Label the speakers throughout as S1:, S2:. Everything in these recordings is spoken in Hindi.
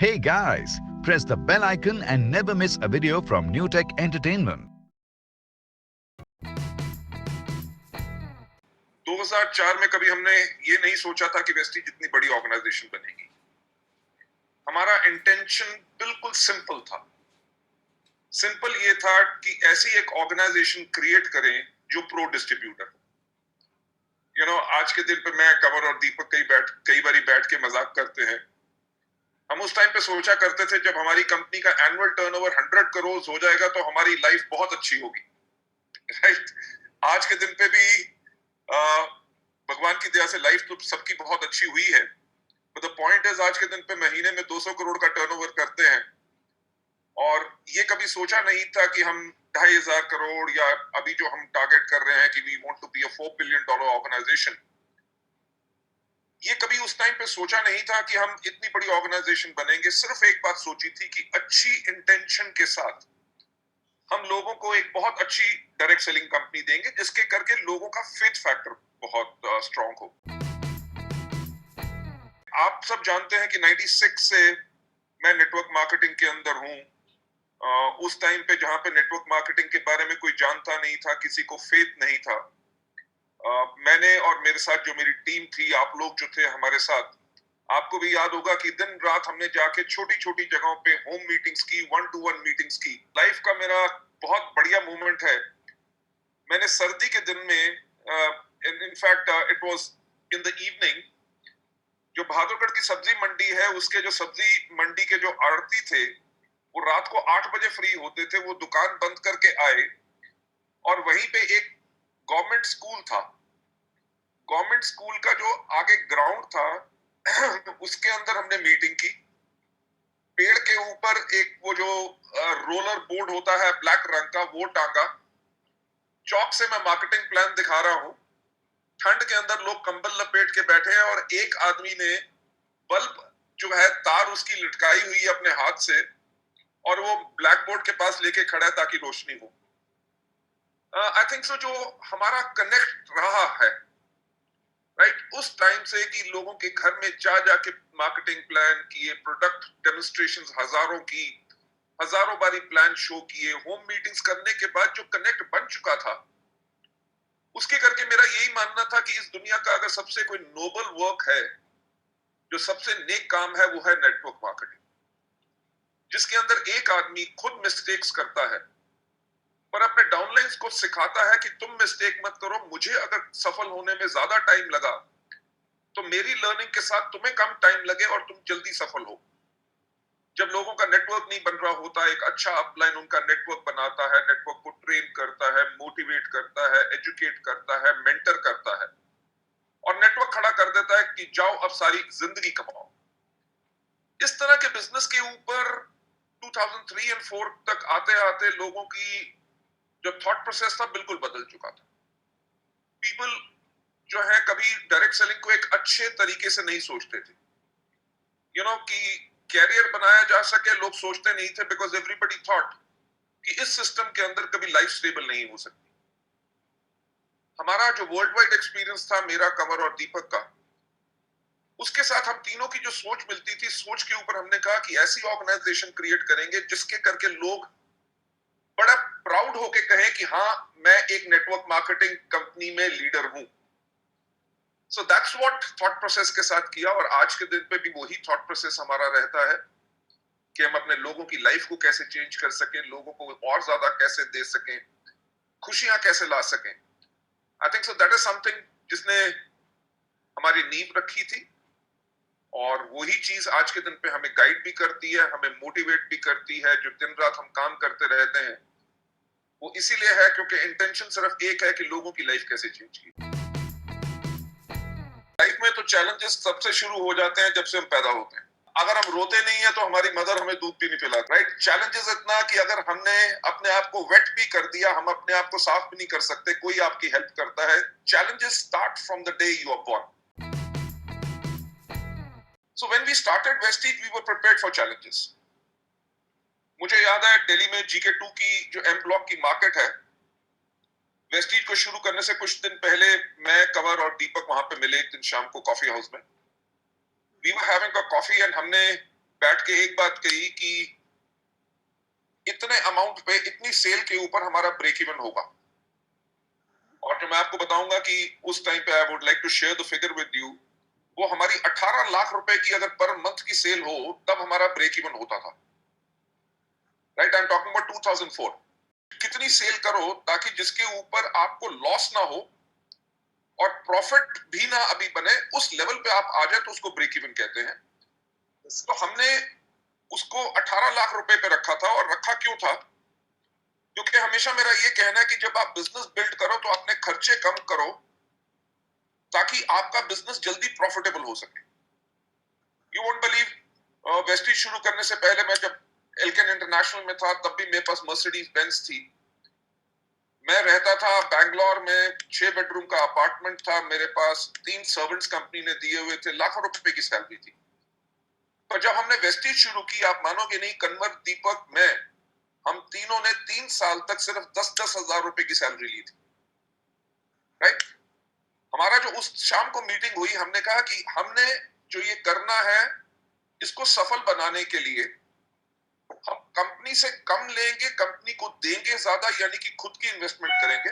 S1: Hey guys, press the bell icon and never miss a video from New Tech Entertainment.
S2: 2004 में कभी हमने ये नहीं सोचा था कि वेस्टीज इतनी बड़ी ऑर्गेनाइजेशन बनेगी। हमारा इंटेंशन बिल्कुल सिंपल था। सिंपल ये था कि ऐसी एक ऑर्गेनाइजेशन क्रिएट करें जो प्रो डिस्ट्रीब्यूटर। आज के दिन पे मैं, कंवर और दीपक कई बारी बैठ के मजाक करते हैं। हम उस टाइम पे सोचा करते थे जब हमारी कंपनी का एनुअल टर्नओवर 100 करोड़ हो जाएगा तो हमारी लाइफ बहुत अच्छी होगी, राइट? आज के दिन पे भी भगवान की दया से लाइफ तो सबकी बहुत अच्छी हुई है, बट द पॉइंट इज आज के दिन पे महीने में 200 करोड़ का टर्नओवर करते हैं और ये कभी सोचा नहीं था कि हम 2,500 करोड़ या अभी जो हम टारगेट कर रहे हैं कि we want to be a $4 billion organisation, ये कभी उस टाइम पे सोचा नहीं था कि हम इतनी बड़ी ऑर्गेनाइजेशन बनेंगे। सिर्फ एक बात सोची थी कि अच्छी इंटेंशन के साथ हम लोगों को एक बहुत अच्छी डायरेक्ट सेलिंग कंपनी देंगे जिसके करके लोगों का फेथ फैक्टर बहुत स्ट्रांग हो। आप सब जानते हैं कि 96 से मैं नेटवर्क मार्केटिंग के अंदर हूं। उस टाइम पे जहां पे नेटवर्क मार्केटिंग के बारे में कोई जानता नहीं था, किसी को फेथ नहीं था। मैंने और मेरे साथ जो मेरी टीम थी, आप लोग जो थे हमारे साथ, आपको भी याद होगा कि दिन रात हमने जाके छोटी छोटी जगहों पे होम मीटिंग्स की, 1-to-1 मीटिंग्स की। लाइफ का मेरा बहुत बढ़िया मोमेंट है। मैंने सर्दी के दिन में, in fact it was in the evening, जो बहादुरगढ़ की सब्जी मंडी है उसके जो सब्जी मंडी के जो आड़ती थे वो रात को 8 बजे फ्री होते थे। वो दुकान बंद करके आए और वहीं पे एक गवर्नमेंट स्कूल था। गवर्नमेंट स्कूल का जो आगे ग्राउंड था उसके अंदर हमने मीटिंग की। पेड़ के ऊपर एक वो जो रोलर बोर्ड होता है ब्लैक रंग का, वो टांगा। चौक से मैं मार्केटिंग प्लान दिखा रहा हूँ। ठंड के अंदर लोग कंबल लपेट के बैठे हैं और एक आदमी ने बल्ब जो है तार उसकी लटकाई हुई है अपने हाथ से और वो ब्लैक बोर्ड के पास लेके खड़ा है ताकि रोशनी हो। आई थिंक सो जो हमारा कनेक्ट रहा है, राइट, उस टाइम से कि लोगों के घर में जा जाके मार्केटिंग प्लान किए, प्रोडक्ट डेमोन्स्ट्रेशंस हजारों की, हजारों बारी प्लान शो किए, होम मीटिंग्स करने के बाद जो कनेक्ट बन चुका था, उसके करके मेरा यही मानना था कि इस दुनिया का अगर सबसे कोई नोबल वर्क है, जो सबसे नेक काम है, वो है नेटवर्क मार्केटिंग, जिसके अंदर एक आदमी खुद मिस्टेक्स करता है पर अपने डाउनलाइंस को सिखाता है कि तुम मिस्टेक मत करो। मुझे अगर सफल होने में ज्यादा टाइम लगा तो मेरी लर्निंग के साथ तुम्हें कम टाइम लगे और तुम जल्दी सफल हो। जब लोगों का नेटवर्क नहीं बन रहा होता, एक अच्छा अपलाइन उनका नेटवर्क बनाता है, नेटवर्क को ट्रेन करता है, मोटिवेट करता है, एजुकेट करता है, मेंटर करता है और नेटवर्क खड़ा कर देता है कि जाओ अब सारी जिंदगी कमाओ। इस तरह के बिजनेस के ऊपर 2003 और 4 तक आते आते लोगों की जो थॉट प्रोसेस था बिल्कुल बदल चुका था। पीपल जो है कभी डायरेक्ट सेलिंग को एक अच्छे तरीके से नहीं सोचते थे। कि कैरियर बनाया जा सके, लोग सोचते नहीं थे, बिकॉज एवरीबॉडी थॉट कि इस सिस्टम के अंदर कभी लाइफ स्टेबल नहीं हो सकती। हमारा जो वर्ल्ड वाइड एक्सपीरियंस था, मेरा, कंवर और दीपक का, उसके साथ हम तीनों की जो सोच मिलती थी, सोच के ऊपर हमने कहा कि ऐसी ऑर्गेनाइजेशन क्रिएट करेंगे जिसके करके लोग बड़ा प्राउड होके कहें कि हाँ, मैं एक नेटवर्क मार्केटिंग कंपनी में लीडर हूं। So that's what thought process के साथ किया और आज के दिन पे भी वही थॉट प्रोसेस हमारा रहता है कि हम अपने लोगों की लाइफ को कैसे चेंज कर सकें, लोगों को और ज्यादा कैसे दे सकें, खुशियां कैसे ला सकें। आई think so that is something जिसने हमारी नींव रखी थी और वही चीज आज के दिन पे हमें गाइड भी करती है, हमें मोटिवेट भी करती है। जो दिन रात हम काम करते रहते हैं वो इसीलिए है क्योंकि इंटेंशन सिर्फ एक है कि लोगों की लाइफ कैसे चेंज की। लाइफ में तो चैलेंजेस सबसे शुरू हो जाते हैं जब से हम पैदा होते हैं। अगर हम रोते नहीं है तो हमारी मदर हमें दूध भी नहीं पिलाती, राइट? चैलेंजेस इतना कि अगर हमने अपने आप को वेट भी कर दिया, हम अपने आप को साफ भी नहीं कर सकते, कोई आपकी हेल्प करता है। Challenges start from the day you are born. So when we started Vestige we were prepared for challenges. मुझे याद है दिल्ली में GK2 की जो एम ब्लॉक की मार्केट है, वेस्टीज को शुरू करने से कुछ दिन पहले मैं, कंवर और दीपक वहां पे मिले एक दिन शाम को कॉफी हाउस में। We were having a coffee and हमने बैठ के एक बात कही कि इतने अमाउंट पे इतनी सेल के ऊपर हमारा ब्रेक इवन होगा। और जो मैं आपको बताऊंगा कि उस टाइम पे I would like to share the figure with you, वो हमारी 18 लाख रुपए की अगर पर मंथ की सेल हो तब हमारा ब्रेक इवन होता था। Right, I am talking about 2004। कितनी सेल करो ताकि जिसके ऊपर आपको लॉस ना हो और प्रॉफिट भी ना अभी बने, उस लेवल पे आप आ जाए तो उसको ब्रेक इवन कहते हैं। तो हमने उसको 18 लाख रुपए पे रखा था। और रखा क्यों था? क्योंकि हमेशा मेरा ये कहना है कि जब आप बिजनेस बिल्ड करो तो अपने खर्चे कम करो ताकि आपका बिजनेस जल्दी प्रॉफिटेबल हो सके। यू वोंट बिलीव, वेस्टीज शुरू करने से पहले मैं जब एल्केन इंटरनेशनल में था तब भी मेरे पास मर्सिडीज बेंज थी। मैं रहता था बैंगलोर में, 6 बेडरूम का अपार्टमेंट था मेरे पास, 3 सर्वेंट्स कंपनी ने दिए हुए थे, लाखों रुपए की सैलरी थी। पर जब हमने वेस्टीज शुरू की, आप मानोगे नहीं, कन्वर, दीपक, मैं, हम तीनों ने 3 साल तक सिर्फ 10-10 हजार रुपए की सैलरी ली थी। राइट, हमारा जो उस शाम को मीटिंग हुई, हमने कहा कि हमने जो ये करना है इसको सफल बनाने के लिए हम कंपनी से कम लेंगे, कंपनी को देंगे ज्यादा, यानी कि खुद की इन्वेस्टमेंट करेंगे।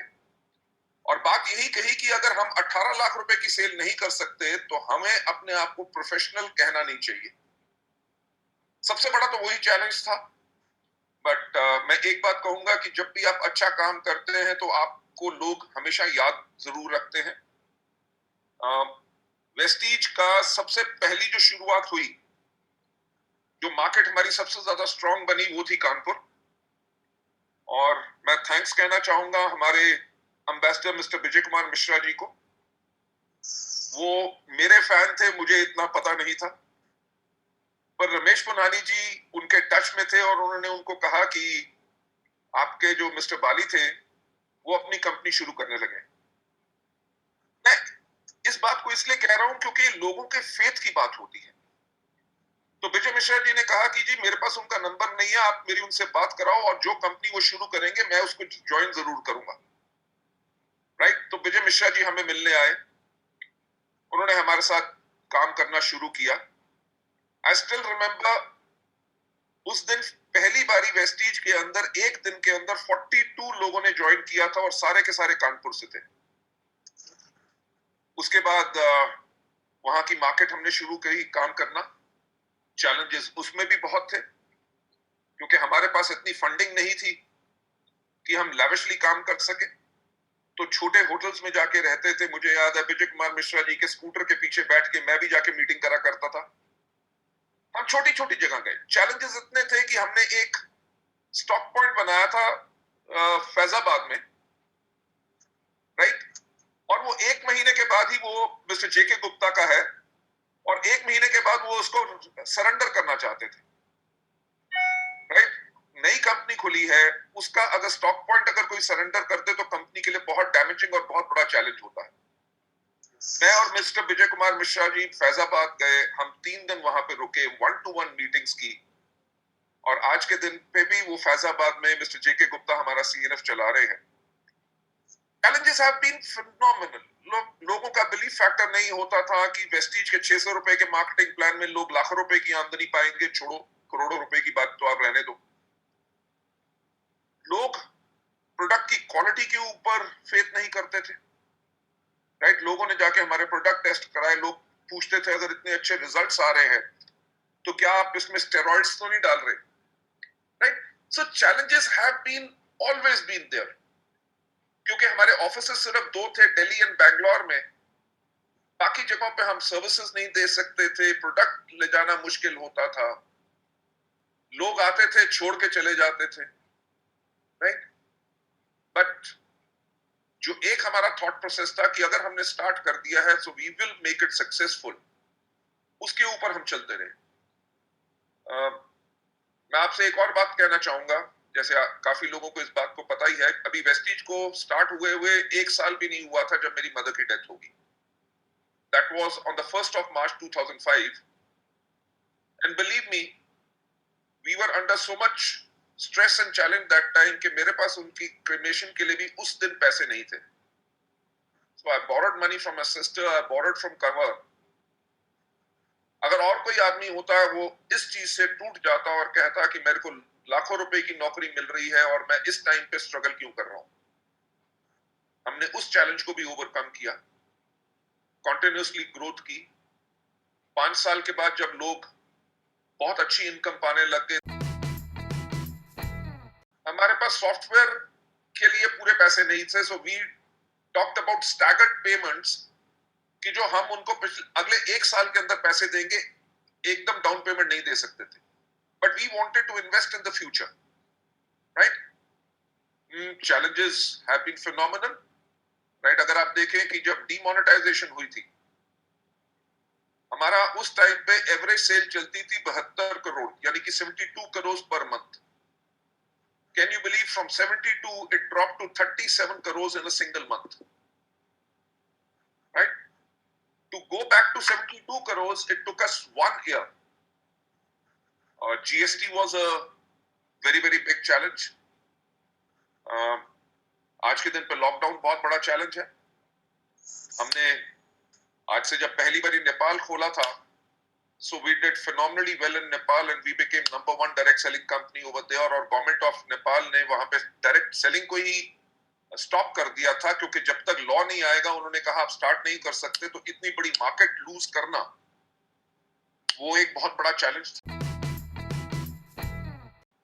S2: और बात यही कही कि अगर हम 18 लाख रुपए की सेल नहीं कर सकते तो हमें अपने आप को प्रोफेशनल कहना नहीं चाहिए। सबसे बड़ा तो वही चैलेंज था। बट मैं एक बात कहूंगा कि जब भी आप अच्छा काम करते हैं तो आपको लोग हमेशा याद जरूर रखते हैं। वेस्टीज का सबसे पहली जो शुरुआत हुई, जो मार्केट हमारी सबसे ज्यादा स्ट्रांग बनी, वो थी कानपुर। और मैं थैंक्स कहना चाहूंगा हमारे एम्बेसडर मिस्टर विजय कुमार मिश्रा जी को। वो मेरे फैन थे, मुझे इतना पता नहीं था, पर रमेश पुनानी जी उनके टच में थे और उन्होंने उनको कहा कि आपके जो मिस्टर बाली थे वो अपनी कंपनी शुरू करने लगे। मैं इस बात को इसलिए कह रहा हूं क्योंकि लोगों के फेथ की बात होती है। तो विजय मिश्रा जी ने कहा कि जी मेरे पास उनका नंबर नहीं है, आप मेरी उनसे बात कराओ और जो कंपनी वो शुरू करेंगे मैं उसको ज्वाइन जरूर करूंगा। राइट, तो विजय मिश्रा जी हमें मिलने आए, उन्होंने हमारे साथ काम करना शुरू किया। आई स्टिल रिमेंबर, उस दिन पहली बारी वेस्टीज के अंदर एक दिन के अंदर 42 लोगों ने ज्वाइन किया था और सारे के सारे कानपुर से थे। उसके बाद वहां की मार्केट हमने शुरू करी काम करना। चैलेंजेस उसमें भी बहुत थे क्योंकि हमारे पास इतनी फंडिंग नहीं थी कि हम लैविशली काम कर सके। तो छोटे होटल्स में जाके रहते थे। मुझे याद है विजय कुमार मिश्रा जी के स्कूटर के पीछे बैठ के मैं भी जाके मीटिंग करा करता था। हम छोटी छोटी जगह गए। चैलेंजेस इतने थे कि हमने एक स्टॉक पॉइंट बनाया था फैजाबाद में। राइट, और वो 1 महीने के बाद ही वो मिस्टर जेके गुप्ता का है और 1 महीने के बाद वो उसको सरेंडर करना चाहते थे। राइट, नई कंपनी खुली है, उसका अगर स्टॉक पॉइंट अगर कोई सरेंडर करते तो कंपनी के लिए बहुत डैमेजिंग और बहुत बड़ा चैलेंज होता है। मैं और मिस्टर विजय कुमार मिश्रा जी फैजाबाद गए, हम 3 दिन वहां पे रुके, 1-to-1 मीटिंग्स की। और आज के दिन पे भी वो फैजाबाद में मिस्टर जेके गुप्ता हमारा सीएनएफ चला रहे हैं। Challenges have been phenomenal. लोगों का बिलीफ फैक्टर नहीं होता था कि वेस्टीज के 600 रुपए के मार्केटिंग प्लान में लोग लाखों रुपए की आमदनी पाएंगे। छोड़ो, करोड़ों रुपए की बात तो आप रहने दो। लोग प्रोडक्ट की क्वालिटी के ऊपर फेथ नहीं करते थे। राइट, लोगों ने जाके हमारे प्रोडक्ट टेस्ट कराए। लोग पूछते थे अगर इतने अच्छे रिजल्ट्स आ रहे हैं तो क्या आप इसमें स्टेरॉइड्स तो नहीं डाल रहे? Right, so challenges have been always been there. क्योंकि हमारे ऑफिसेस सिर्फ 2 थे, दिल्ली एंड बैंगलोर में। बाकी जगहों पे हम सर्विसेज नहीं दे सकते थे, प्रोडक्ट ले जाना मुश्किल होता था, लोग आते थे छोड़ के चले जाते थे। राइट, बट जो एक हमारा थॉट प्रोसेस था कि अगर हमने स्टार्ट कर दिया है so we will make it successful, उसके ऊपर हम चलते रहे। मैं आपसे एक और बात कहना चाहूंगा, जैसे काफी लोगों को इस बात को पता ही है, अभी वेस्टीज को स्टार्ट हुए 1 साल भी नहीं हुआ था जब मेरी मदर की डेथ होगी। That was on the 1st of March 2005 and believe me, we were under so much stress and challenge that time कि मेरे पास उनकी क्रेमेशन के लिए भी उस दिन पैसे नहीं थे। So I borrowed money from my sister, I borrowed from cover, अगर और कोई आदमी होता है वो इस चीज से टूट जाता और कहता कि मेरे को लाखों रुपए की नौकरी मिल रही है और मैं इस टाइम पे स्ट्रगल क्यों कर रहा हूं। हमने उस चैलेंज को भी ओवरकम किया, कॉन्टिन्यूसली ग्रोथ की। 5 साल के बाद जब लोग बहुत अच्छी इनकम पाने लग गए, हमारे पास सॉफ्टवेयर के लिए पूरे पैसे नहीं थे, so we talked about staggered payments कि जो हम उनको अगले 1 साल के अंदर पैसे देंगे, एकदम डाउन पेमेंट नहीं दे सकते थे, but we wanted to invest in the future, right. challenges have been phenomenal, right. अगर आप देखें कि जब डीमोनेटाइजेशन हुई थी, हमारा उस टाइम पे एवरेज सेल चलती थी 72 करोड़, यानी कि 72 crore per month. Can you believe, from 72 it drop to 37 crore in a single month, right. To go back to 72 crore it took us 1 year। और GST was a very very big challenge. आज के दिन पे लॉकडाउन बहुत बड़ा चैलेंज है। हमने आज से जब पहली बार नेपाल खोला था, so we did phenomenally well in Nepal and we became #1 direct selling company over there। और गवर्नमेंट ऑफ नेपाल ने वहां पे डायरेक्ट सेलिंग को ही स्टॉप कर दिया था, क्योंकि जब तक लॉ नहीं आएगा, उन्होंने कहा आप स्टार्ट नहीं कर सकते, तो इतनी बड़ी मार्केट लूज करना वो एक बहुत बड़ा चैलेंज था।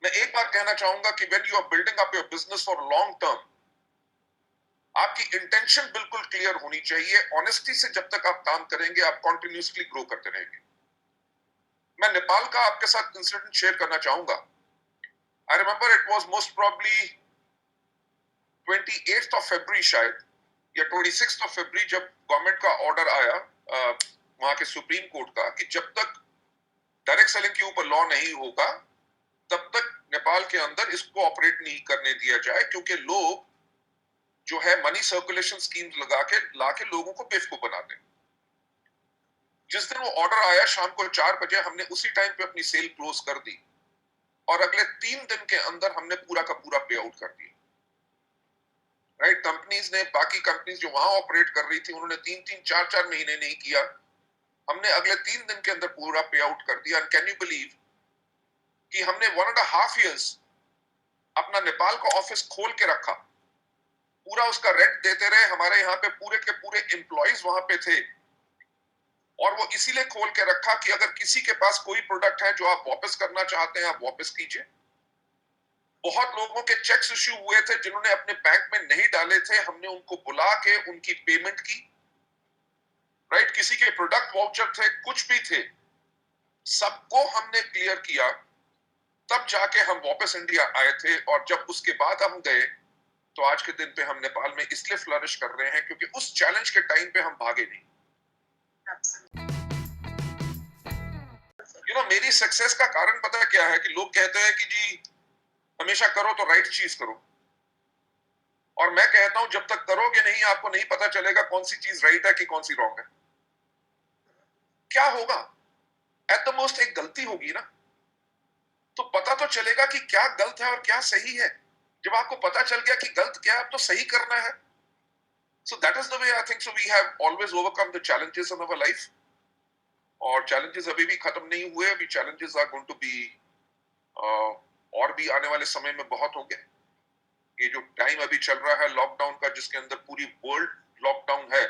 S2: मैं एक बार कहना चाहूंगा कि when you are building up your business for long term, आपकी इंटेंशन बिल्कुल क्लियर होनी चाहिए। ऑनेस्टी से जब तक आप काम करेंगे, आप कॉन्टिन्यूसली ग्रो करते रहेंगे। मैं नेपाल का आपके साथ इंसिडेंट शेयर करना चाहूंगा। I remember it was most probably 28th of February शायद, या 26th of February, जब गवर्नमेंट का ऑर्डर आया वहां के सुप्रीम कोर्ट का कि जब तक डायरेक्ट सेलिंग के ऊपर लॉ नहीं होगा, तब तक नेपाल के अंदर इसको ऑपरेट नहीं करने दिया जाए, क्योंकि लोग जो है मनी सर्कुलेशन स्कीम्स लगा के लाके लोगों को बेवकूफ बनाते हैं। जिस दिन वो ऑर्डर आया शाम को 4 बजे, हमने उसी टाइम पे अपनी सेल क्लोज कर दी और अगले 3 दिन के अंदर हमने पूरा का पूरा पे आउट कर दिया, राइट। कंपनीज ने, बाकी कंपनीज जो वहां ऑपरेट कर रही थी, उन्होंने 3-3, 4-4 महीने नहीं किया, हमने अगले 3 दिन के अंदर पूरा पे आउट कर दिया। कैन यू बिलीव कि हमने 1.5 years अपना नेपाल का ऑफिस खोल के रखा, पूरा उसका रेंट देते रहे, हमारे यहाँ पे पूरे के पूरे एम्प्लॉइज वहां पे थे, और वो इसीलिए खोल के रखा कि अगर किसी के पास कोई प्रोडक्ट है जो आप वापस करना चाहते हैं, आप वापस कीजिए। बहुत लोगों के चेक्स इश्यू हुए थे जिन्होंने अपने बैंक में नहीं डाले थे, हमने उनको बुला के उनकी पेमेंट की, राइट। किसी के प्रोडक्ट वाउचर थे, कुछ भी थे, सबको हमने क्लियर किया, तब जाके हम वापस इंडिया आए थे। और जब उसके बाद हम गए, तो आज के दिन पे हम नेपाल में इसलिए फ्लरिश कर रहे हैं क्योंकि उस चैलेंज के टाइम पे हम भागे नहीं। मेरी सक्सेस का कारण पता है क्या है? कि लोग कहते हैं कि जी हमेशा करो तो राइट चीज करो, और मैं कहता हूं जब तक करोगे नहीं, आपको नहीं पता चलेगा कौन सी चीज राइट है कि कौन सी रॉन्ग है। क्या होगा? एट द मोस्ट एक गलती होगी ना, तो पता तो चलेगा कि क्या गलत है और क्या सही है। जब आपको पता चल गया कि गलत क्या है, अब तो सही करना है। So that is the way I think so we have always overcome the challenges in our life, और challenges अभी भी खत्म नहीं हुए, अभी challenges are going to be और भी आने वाले समय में बहुत होंगे। ये जो टाइम अभी चल रहा है लॉकडाउन का, जिसके अंदर पूरी वर्ल्ड लॉकडाउन है,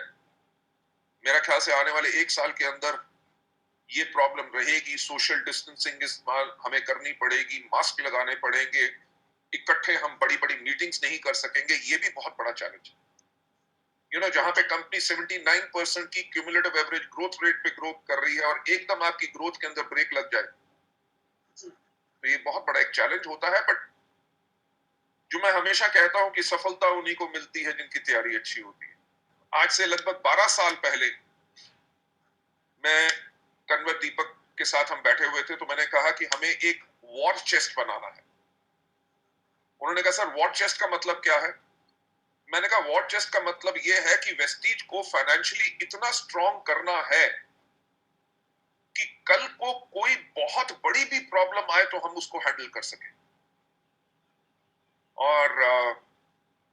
S2: मेरा ख्याल से आने वाले 1 साल के अंदर ये प्रॉब्लम रहेगी। सोशल डिस्टेंसिंग इस्तेमाल हमें करनी पड़ेगी, मास्क लगाने पड़ेंगे, इकट्ठे हम बड़ी बड़ी मीटिंग्स नहीं कर सकेंगे, ये भी बहुत बड़ा चैलेंज है। जहां पे कंपनी 79% की क्यूमुलेटिव एवरेज ग्रोथ रेट पे ग्रो कर रही है, और एकदम आपकी ग्रोथ के अंदर ब्रेक लग जाए, तो ये बहुत बड़ा एक चैलेंज होता है। बट जो मैं हमेशा कहता हूं कि सफलता उन्हीं को मिलती है जिनकी तैयारी अच्छी होती है। आज से लगभग 12 साल पहले मैं कन्वर दीपक के साथ हम बैठे हुए थे, तो मैंने कहा कि हमें एक वॉर चेस्ट बनाना है। उन्होंने कहा सर वॉर चेस्ट का मतलब क्या है? मैंने कहा वॉर चेस्ट का मतलब यह है कि वेस्टीज को फाइनेंशियली इतना स्ट्रॉन्ग करना है कि कल को कोई बहुत बड़ी भी प्रॉब्लम आए तो हम उसको हैंडल कर सकें। और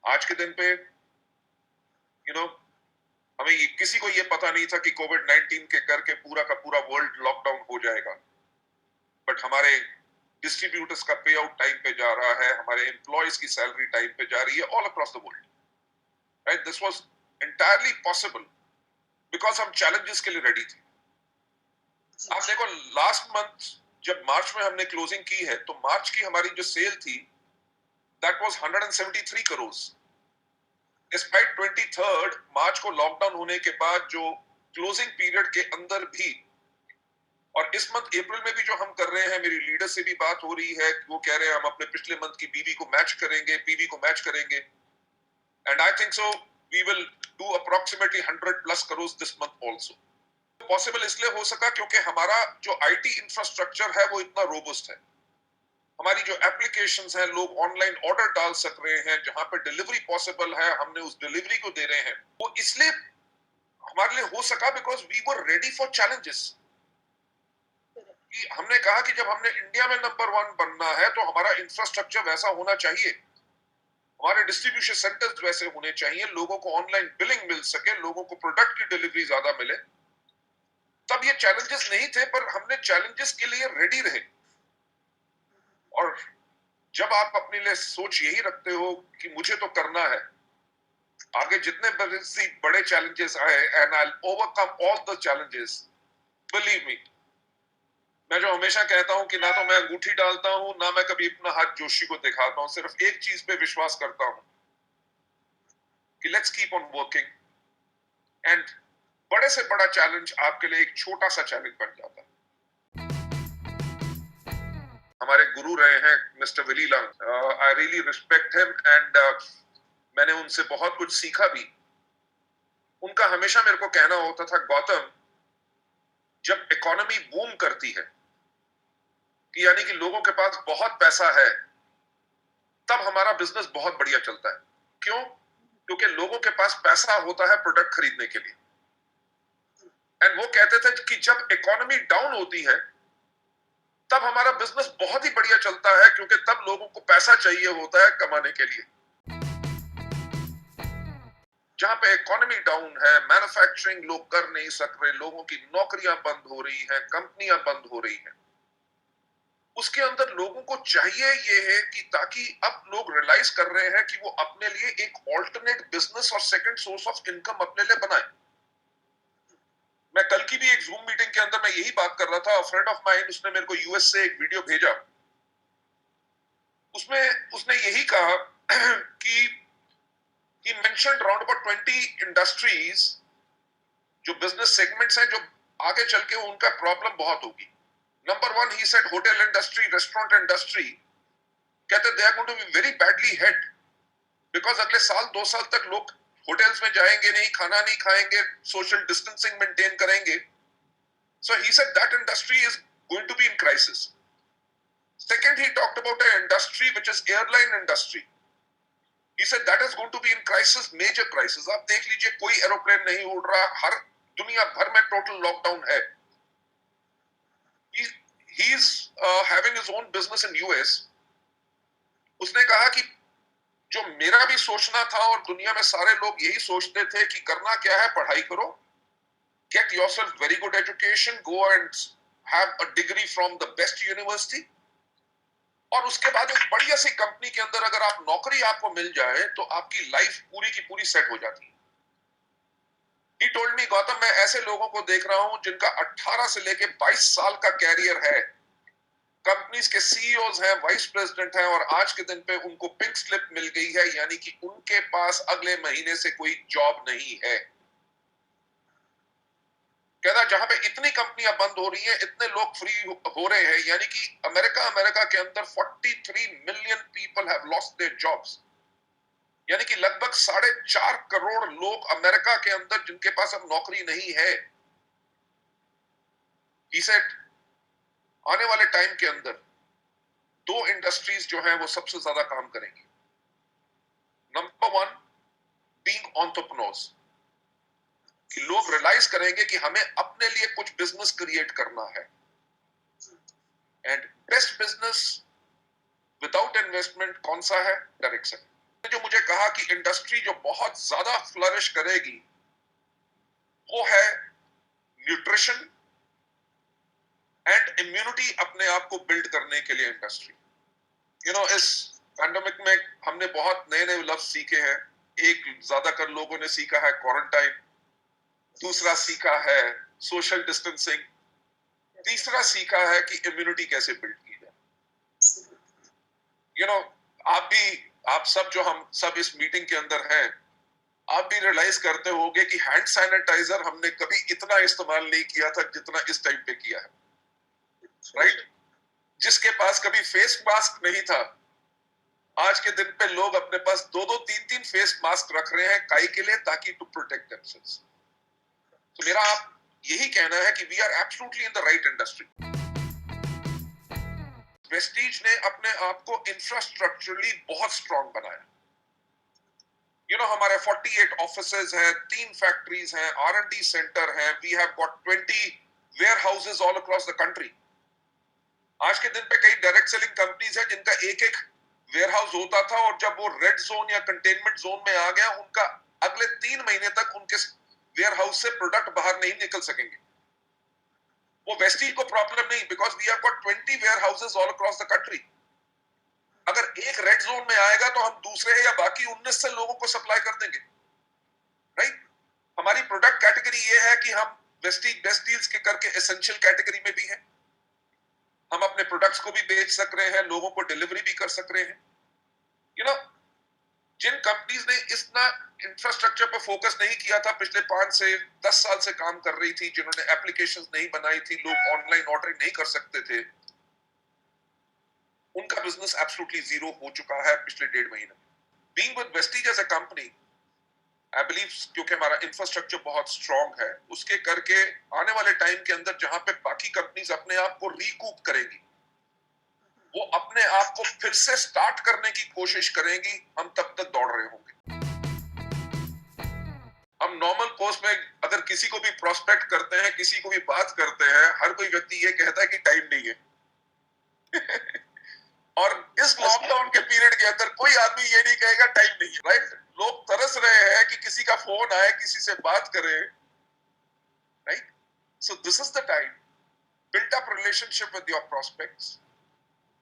S2: आज के दिन पे हमें किसी को ये पता नहीं था कि कोविड-19 के करके पूरा का पूरा वर्ल्ड लॉकडाउन हो जाएगा, बट हमारे डिस्ट्रीब्यूटर्स का पे आउट टाइम पे जा रहा है, हमारे एम्प्लॉयज की सैलरी टाइम पे जा रही है all across the world, right? This was entirely possible because हम चैलेंजेस के लिए रेडी थे। आप देखो, लास्ट मंथ जब मार्च में हमने क्लोजिंग की है, तो मार्च की हमारी जो सेल थी दैट वाज 173 करोड़। डिस्पाइट 23 मार्च को लॉकडाउन होने के बाद जो क्लोजिंग पीरियड के अंदर भी, और इस मंथ अप्रैल में भी जो हम कर रहे हैं, मेरी लीडर से भी बात हो रही है, वो कह रहे हैं हम अपने पिछले मंथ की बीवी को मैच करेंगे, पीवी को मैच करेंगे, and I think so we will do approximately 100+ crore this month also. Possible इसलिए हो सका क्योंकि हमारा जो आईटी इंफ्रास्ट्रक्चर है वो इतना रोबस्ट है, हमारी जो एप्लीकेशंस हैं, लोग ऑनलाइन ऑर्डर डाल सक रहे हैं, जहां पे डिलीवरी पॉसिबल है हमने उस डिलीवरी को दे रहे हैं, वो इसलिए हमारे लिए हो सका because we were ready for challenges. कि हमने कहा कि जब हमने इंडिया में नंबर 1 बनना है तो हमारा इंफ्रास्ट्रक्चर वैसा होना चाहिए, हमारे डिस्ट्रीब्यूशन सेंटर्स वैसे होने चाहिए, लोगों को ऑनलाइन बिलिंग मिल सके, लोगों को प्रोडक्ट की डिलीवरी ज्यादा मिले। तब ये चैलेंजेस नहीं थे, पर हमने चैलेंजेस के लिए रेडी रहे। और जब आप अपने लिए सोच यही रखते हो कि मुझे तो करना है, आगे जितने बड़े चैलेंजेस आए, and I will overcome all the challenges, believe me. मैं जो हमेशा कहता हूं कि ना तो मैं अंगूठी डालता हूं, ना मैं कभी अपना हाथ जोशी को दिखाता हूं, सिर्फ एक चीज पे विश्वास करता हूं कि let's keep on working, and बड़े से बड़ा चैलेंज आपके लिए एक छोटा सा चैलेंज बन जाता है। हमारे गुरु रहे हैं mister Willy Lung, I really respect him, एंड मैंने उनसे बहुत कुछ सीखा भी। उनका हमेशा मेरे को कहना होता था, गौतम, जब इकोनॉमी बूम करती है कि यानी कि लोगों के पास बहुत पैसा है, तब हमारा बिजनेस बहुत बढ़िया चलता है। क्यों? क्योंकि लोगों के पास पैसा होता है प्रोडक्ट खरीदने के लिए। एंड वो कहते थे कि जब इकोनॉमी डाउन होती है तब हमारा बिजनेस बहुत ही बढ़िया चलता है, क्योंकि तब लोगों को पैसा चाहिए होता है कमाने के लिए। जहां पे इकोनॉमी डाउन है, मैन्युफैक्चरिंग लोग कर नहीं सक रहे, लोगों की नौकरियां बंद हो रही हैं, कंपनियां बंद हो रही हैं, उसके अंदर लोगों को चाहिए ये है कि ताकि अब लोग रियलाइज कर रहे हैं कि वो अपने लिए एक ऑल्टरनेट बिजनेस और सेकंड सोर्स ऑफ इनकम अपने लिए बनाए। मैं कल की भी एक जूम मीटिंग के अंदर मैं यही बात कर रहा था। फ्रेंड ऑफ माइंड, उसने मेरे को यूएस से एक वीडियो भेजा, उसमें उसने यही कहा कि he mentioned around about 20 industries, जो बिजनेस सेगमेंट्स हैं, जो आगे चल के उनका प्रॉब्लम बहुत होगी। Number 1 he said hotel industry, restaurant industry, कहते they are going to be very badly hit because अगले साल 2 साल तक लोग होटल्स में जाएंगे नहीं, खाना नहीं खाएंगे, सोशल डिस्टेंसिंग मेंटेन करेंगे। So he said that industry is going to be in crisis. Second, he talked about an industry which is airline industry. He said that is going to be in crisis, major crisis. आप देख लीजिए, कोई एरोप्लेन नहीं उड़ रहा, हर दुनिया भर में टोटल लॉकडाउन है। He's having his own business in US. उसने कहा कि जो मेरा भी सोचना था और दुनिया में सारे लोग यही सोचते थे कि करना क्या है, पढ़ाई करो, get yourself very good education, go and have a degree from the best university, और उसके बाद एक बढ़िया सी कंपनी के अंदर अगर आप नौकरी आपको मिल जाए तो आपकी लाइफ पूरी की पूरी सेट हो जाती है। He told me, गौतम, मैं ऐसे लोगों को देख रहा हूं जिनका 18 से लेके 22 साल का कैरियर है, कंपनीज के सीईओज हैं, वाइस प्रेसिडेंट हैं, और आज के दिन पे उनको पिंक स्लिप मिल गई है, यानी कि उनके पास अगले महीने से कोई जॉब नहीं है। कहता जहां पे इतनी कंपनियां बंद हो रही हैं, इतने लोग फ्री हो रहे हैं, यानी कि अमेरिका के अंदर 43 million people have lost their jobs, यानी कि लगभग 4.5 करोड़ लोग अमेरिका के अंदर जिनके पास अब नौकरी नहीं है। He said, आने वाले टाइम के अंदर 2 इंडस्ट्रीज जो हैं वो सबसे ज्यादा काम करेंगी। नंबर 1, बीइंग एंटरप्रेन्योर्स, कि लोग रियलाइज करेंगे कि हमें अपने लिए कुछ बिजनेस क्रिएट करना है, and best business without investment कौन सा है? डायरेक्शन। जो मुझे कहा कि इंडस्ट्री जो बहुत ज्यादा फ्लरिश करेगी वो है न्यूट्रिशन एंड इम्यूनिटी अपने आप को बिल्ड करने के लिए इंडस्ट्री। इस पैंडेमिक में हमने बहुत नए नए लफ्ज सीखे हैं। एक ज्यादातर लोगों ने सीखा है क्वारंटाइन, दूसरा सीखा है सोशल डिस्टेंसिंग, तीसरा सीखा है कि इम्यूनिटी कैसे बिल्ड की जाए। आप सब जो हम सब इस मीटिंग के अंदर हैं, आप भी रियलाइज करते होंगे कि हैंड सैनिटाइजर हमने कभी इतना इस्तेमाल नहीं किया था जितना इस टाइम पे किया है, राइट? जिसके पास कभी फेस मास्क नहीं था, आज के दिन पे लोग अपने पास 2-2, 3-3 फेस मास्क रख रहे हैं काई के लिए, ताकि टू प्रोटेक्ट देमसेल्व्स। तो मेरा आप यही कहना है कि we are absolutely in the right industry. Vestige ने अपने आप को इंफ्रास्ट्रक्चरली बहुत स्ट्रांग बनाया। हमारे 48 ऑफिसेज हैं, 3 फैक्ट्रीज हैं, R&D सेंटर है, we have got 20 warehouses all across the country. आज के दिन पे कई डायरेक्ट सेलिंग कंपनीज हैं जिनका एक एक वेयर हाउस होता था, और जब वो रेड जोन या कंटेनमेंट जोन में आ गया, उनका अगले 3 महीने तक उनके वेयर हाउस से प्रोडक्ट बाहर नहीं निकल सकेंगे। वो वेस्टीज को प्रॉब्लम नहीं, because we have got 20 warehouses all across the country. अगर एक रेड जोन में आएगा तो हम दूसरे या बाकी 19 से लोगों को सप्लाई कर देंगे, राइट? हमारी प्रोडक्ट कैटेगरी ये है कि हम वेस्टीज बेस्ट डील्स के करके एसेंशियल कैटेगरी में भी है। हम अपने प्रोडक्ट्स को भी बेच सक रहे हैं, लोगों को डिलीवरी भी कर सक रहे हैं। जिन कंपनीज ने इतना इंफ्रास्ट्रक्चर पर फोकस नहीं किया था, पिछले 5 से 10 साल से काम कर रही थी, जिन्होंने एप्लीकेशंस नहीं बनाई थी, लोग ऑनलाइन ऑर्डर नहीं कर सकते थे, उनका बिजनेस एब्सोल्युटली जीरो हो चुका है पिछले 1.5 महीने में। Being with Vestige as a company, I believe, क्योंकि हमारा इंफ्रास्ट्रक्चर बहुत स्ट्रांग है, उसके करके आने वाले टाइम के अंदर जहां पे बाकी कंपनीज अपने आप को रिकूप करेंगी, वो अपने आप को फिर से स्टार्ट करने की कोशिश करेंगी, हम तब तक दौड़ रहे होंगे। हम नॉर्मल कोर्स में अगर किसी को भी प्रोस्पेक्ट करते हैं, किसी को भी बात करते हैं, हर कोई व्यक्ति ये कहता है कि टाइम नहीं है। और इस लॉकडाउन के पीरियड के अंदर कोई आदमी ये नहीं कहेगा टाइम नहीं है, राइट? लोग तरस रहे हैं कि किसी का फोन आए, किसी से बात करें, right? So this is the time. Build up relationship with your prospects,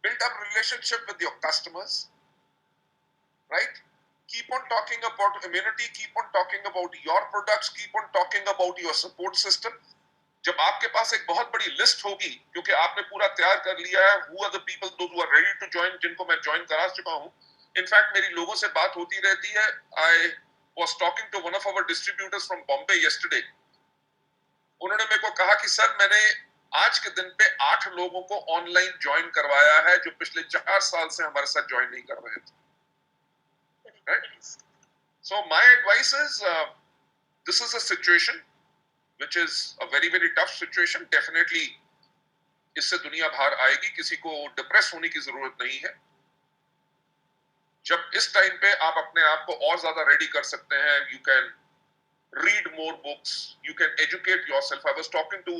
S2: build up relationship with your customers, right? Keep on talking about immunity, keep on talking about your products, keep on talking about your support system. जब आपके पास एक बहुत बड़ी लिस्ट होगी, क्योंकि आपने पूरा तैयार कर लिया है, who are the people those who are ready to join, जिनको मैं ज्वाइन करा चुका हूं। इनफैक्ट मेरी लोगों से बात होती रहती है। I was talking to one of our distributors from Bombay yesterday. उन्होंने मेरे को कहा कि सर, मैंने आज के दिन पे 8 लोगों को ऑनलाइन ज्वाइन करवाया है जो पिछले 4 साल से हमारे साथ ज्वाइन नहीं कर रहे थे, right? So my advice is, this is a situation which is a very very tough situation. Definitely इससे दुनिया बाहर आएगी, किसी को डिप्रेस होने की जरूरत नहीं है। जब इस टाइम पे आप अपने आप को और ज्यादा रेडी कर सकते हैं, you can read more books, you can educate yourself. I was talking to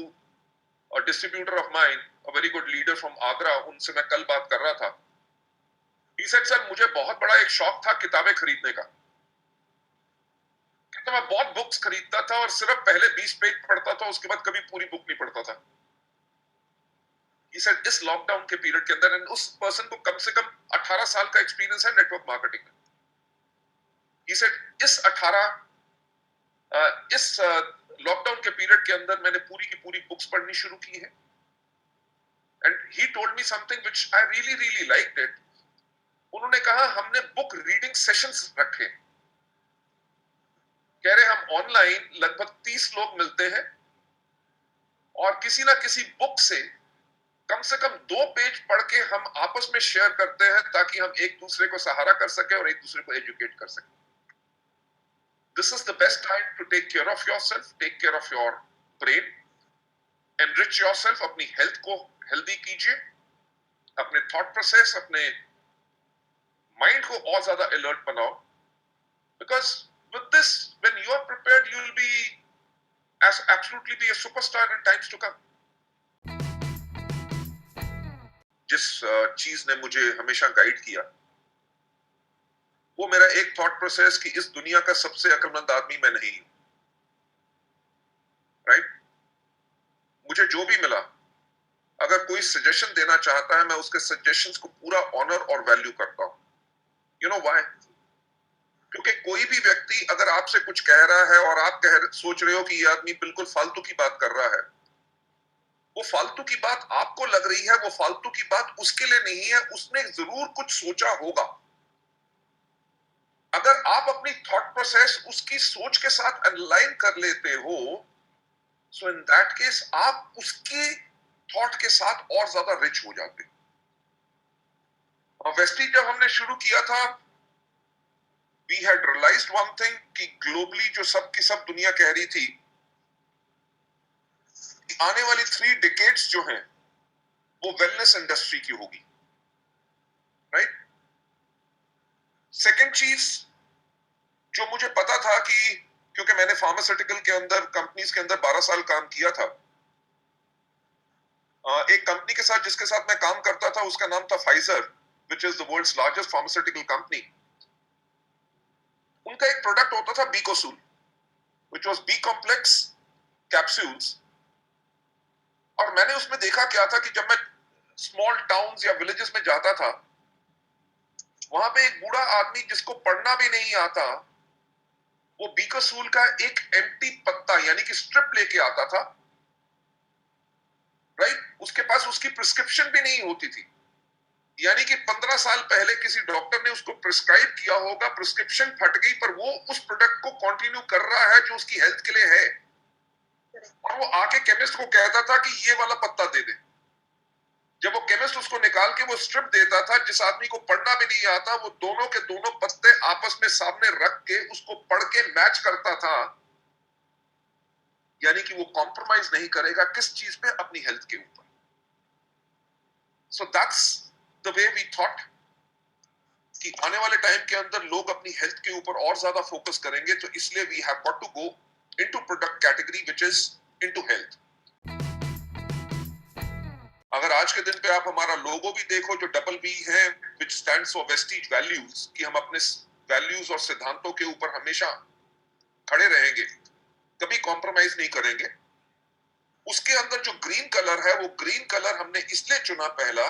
S2: a distributor of mine, a very good leader from Agra, उनसे मैं कल बात कर रहा था। He said, सर, मुझे बहुत बड़ा एक शौक था किताबें खरीदने का। तो मैं बहुत बुक्स खरीदता था और सिर्फ पहले 20 पेज पढ़ता था, उसके बाद कभी पूरी बुक नहीं पढ़ता था। He said, इस लॉकडाउन के पीरियड के अंदर, उस पर्सन को कम से कम 18 साल का एक्सपीरियंस है नेटवर्क मार्केटिंग में। He said, इस लॉकडाउन के पीरियड के अंदर मैंने पूरी की पूरी बुक्स पढ़नी शुरू की है। And he told me something which I really really liked it. उन्होंने कहा, हमने बुक रीडिंग सेशंस रखे। कह रहे, हम ऑनलाइन लगभग 30 लोग मिलते हैं और किसी ना किसी बुक से कम 2 पेज पढ़ के हम आपस में शेयर करते हैं, ताकि हम एक दूसरे को सहारा कर सके और एक दूसरे को एजुकेट कर सके। This is the best time to take care of yourself, take care of your brain, enrich yourself, अपनी हेल्थ को हेल्दी कीजिए, अपने थॉट प्रोसेस, अपने माइंड को और ज्यादा अलर्ट बनाओ, because with this, when you are prepared, you will be absolutely be a superstar in times to come. जिस चीज ने मुझे हमेशा गाइड किया, वो मेरा एक थॉट प्रोसेस कि इस दुनिया का सबसे अक्लमंद आदमी मैं नहीं हूं। मुझे जो भी मिला, अगर कोई सजेशन देना चाहता है, मैं उसके सजेशंस को पूरा ऑनर और वैल्यू करता हूं। You know why? क्योंकि कोई भी व्यक्ति अगर आपसे कुछ कह रहा है और आप सोच रहे हो कि ये आदमी बिल्कुल फालतू की बात कर रहा है, वो फालतू की बात आपको लग रही है, वो फालतू की बात उसके लिए नहीं है, उसने जरूर कुछ सोचा होगा। अगर आप अपनी थॉट प्रोसेस उसकी सोच के साथ अलाइन कर लेते हो, सो इन दैट केस आप उसके थॉट के साथ और ज्यादा रिच हो जाते। और वेस्टीज जब हमने शुरू किया था, we had realised one thing कि ग्लोबली जो सब की सब दुनिया कह रही थी, आने वाली 3 डिकेड्स जो हैं वो वेलनेस इंडस्ट्री की होगी, राइट? सेकंड चीज जो मुझे पता था कि क्योंकि मैंने फार्मास्यूटिकल के अंदर कंपनीज के अंदर 12 साल काम किया था, एक कंपनी के साथ जिसके साथ मैं काम करता था उसका नाम था Pfizer, which is the world's largest pharmaceutical company. उनका एक प्रोडक्ट होता था Becosules, which was B complex capsules. और मैंने उसमें देखा क्या था कि जब मैं स्मॉल टाउन्स या विलेजेस में जाता था, वहां पे एक बूढ़ा आदमी जिसको पढ़ना भी नहीं आता, वो बीकोसूल का एक एम्प्टी पत्ता यानी कि स्ट्रिप लेके आता था, राइट? उसके पास उसकी प्रिस्क्रिप्शन भी नहीं होती थी, यानी कि 15 साल पहले किसी डॉक्टर ने उसको प्रिस्क्राइब किया होगा, प्रिस्क्रिप्शन फट गई, पर वो उस प्रोडक्ट को कंटिन्यू कर रहा है जो उसकी हेल्थ के लिए है। और वो आके केमिस्ट को कहता था कि ये वाला पत्ता दे दे। जब वो केमिस्ट उसको निकाल के वो स्ट्रिप देता था, जिस आदमी को पढ़ना भी नहीं आता, वो दोनों के दोनों पत्ते आपस में सामने रख के उसको पढ़ के मैच करता था, यानी कि वो कॉम्प्रोमाइज नहीं करेगा किस चीज पे? अपनी हेल्थ के ऊपर। So that's the way we thought कि आने वाले टाइम के अंदर लोग अपनी हेल्थ के ऊपर और ज्यादा फोकस करेंगे, तो इसलिए we have got to go into product category which is into health. अगर आज के दिन पे आप हमारा लोगो भी देखो जो डबल वी है, which stands for Vestige values, कि हम अपने वैल्यूज और सिद्धांतों के ऊपर हमेशा खड़े रहेंगे, कभी कॉम्प्रोमाइज नहीं करेंगे। उसके अंदर जो ग्रीन कलर है, वो ग्रीन कलर हमने इसलिए चुना पहला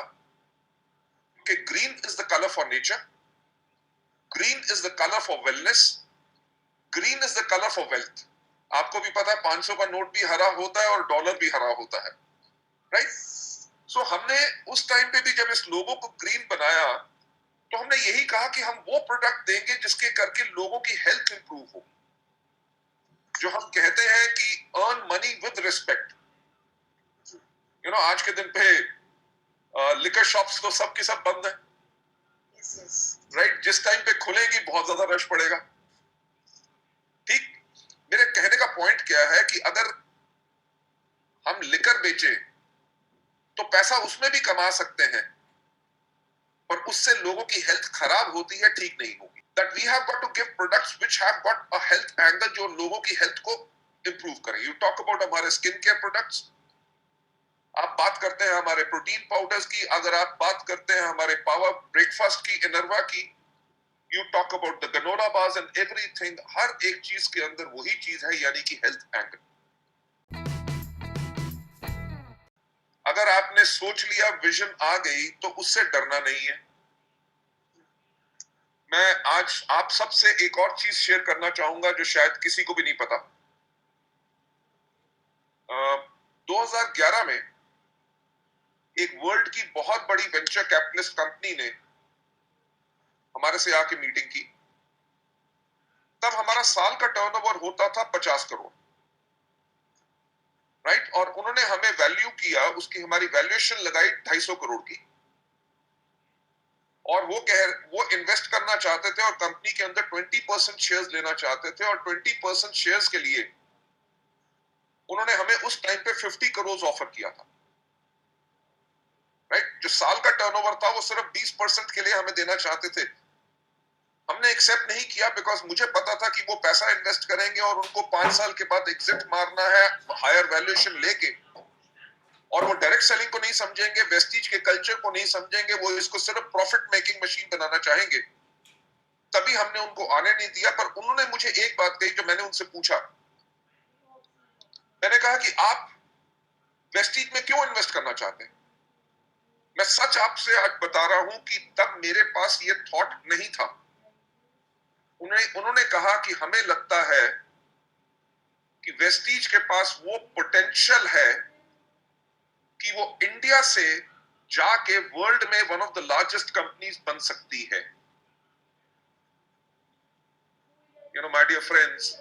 S2: कि green is the colour for nature, green is the colour for wellness, green is the colour for wealth. आपको भी पता है 500 का नोट भी हरा होता है और डॉलर भी हरा होता है, राइट? सो हमने उस टाइम पे भी जब इस लोगो को ग्रीन बनाया, तो हमने यही कहा कि हम वो प्रोडक्ट देंगे जिसके करके लोगों की हेल्थ इंप्रूव हो। जो हम कहते हैं कि earn money with respect. You know, आज के दिन पे लिकर शॉप्स तो सब की सब बंद है, राइट? जिस टाइम पे खुलेगी बहुत ज्यादा रश पड़ेगा, ठीक? मेरे कहने का पॉइंट क्या है कि अगर हम लिकर बेचे तो पैसा उसमें भी कमा सकते हैं, पर उससे लोगों की हेल्थ खराब होती है, ठीक नहीं होगी। That we have got to give products which have got a health angle, जो लोगों की हेल्थ को इंप्रूव करें। You talk about हमारे स्किन केयर प्रोडक्ट्स, आप बात करते हैं हमारे प्रोटीन पाउडर्स की, अगर आप बात करते हैं हमारे पावर ब्रेकफास्ट की, इनरवा की, you talk about the granola bars and everything, हर एक चीज के अंदर वही चीज है, यानी कि हेल्थ एंगल। अगर आपने सोच लिया, विजन आ गई, तो उससे डरना नहीं है। मैं आज आप सबसे एक और चीज शेयर करना चाहूंगा जो शायद किसी को भी नहीं पता। 2011 में एक वर्ल्ड की बहुत बड़ी वेंचर कैपिटलिस्ट कंपनी ने हमारे से आके मीटिंग की। तब हमारा साल का टर्नओवर होता था 50 करोड़, राइट? और उन्होंने हमें वैल्यू किया, उसकी हमारी वैल्यूएशन लगाई 250 करोड़ की, और वो इन्वेस्ट करना चाहते थे और कंपनी के अंदर 20% शेयर्स लेना चाहते थे, और 20% शेयर्स के लिए उन्होंने हमें उस टाइम पे 50 करोड़ ऑफर किया था, राइट? जो साल का टर्नओवर था वो सिर्फ 20% के लिए हमें देना चाहते थे। हमने एक्सेप्ट नहीं किया, बिकॉज मुझे पता था कि वो पैसा इन्वेस्ट करेंगे और उनको 5 साल के बाद एग्जिट मारना है हायर वैल्यूएशन लेके, और वो डायरेक्ट सेलिंग को नहीं समझेंगे, वेस्टीज के कल्चर को नहीं समझेंगे, वो इसको सिर्फ प्रॉफिट मेकिंग मशीन बनाना चाहेंगे। तभी हमने उनको आने नहीं दिया। पर उन्होंने मुझे एक बात कही जो मैंने उनसे पूछा, मैंने कहा कि आप वेस्टीज में क्यों इन्वेस्ट करना चाहते हैं? मैं सच आपसे आज बता रहा हूं कि तब मेरे पास ये थॉट नहीं था। उन्होंने कहा कि हमें लगता है कि वेस्टीज के पास वो पोटेंशियल है कि वो इंडिया से जाके वर्ल्ड में one of the largest companies बन सकती है। You know my dear friends,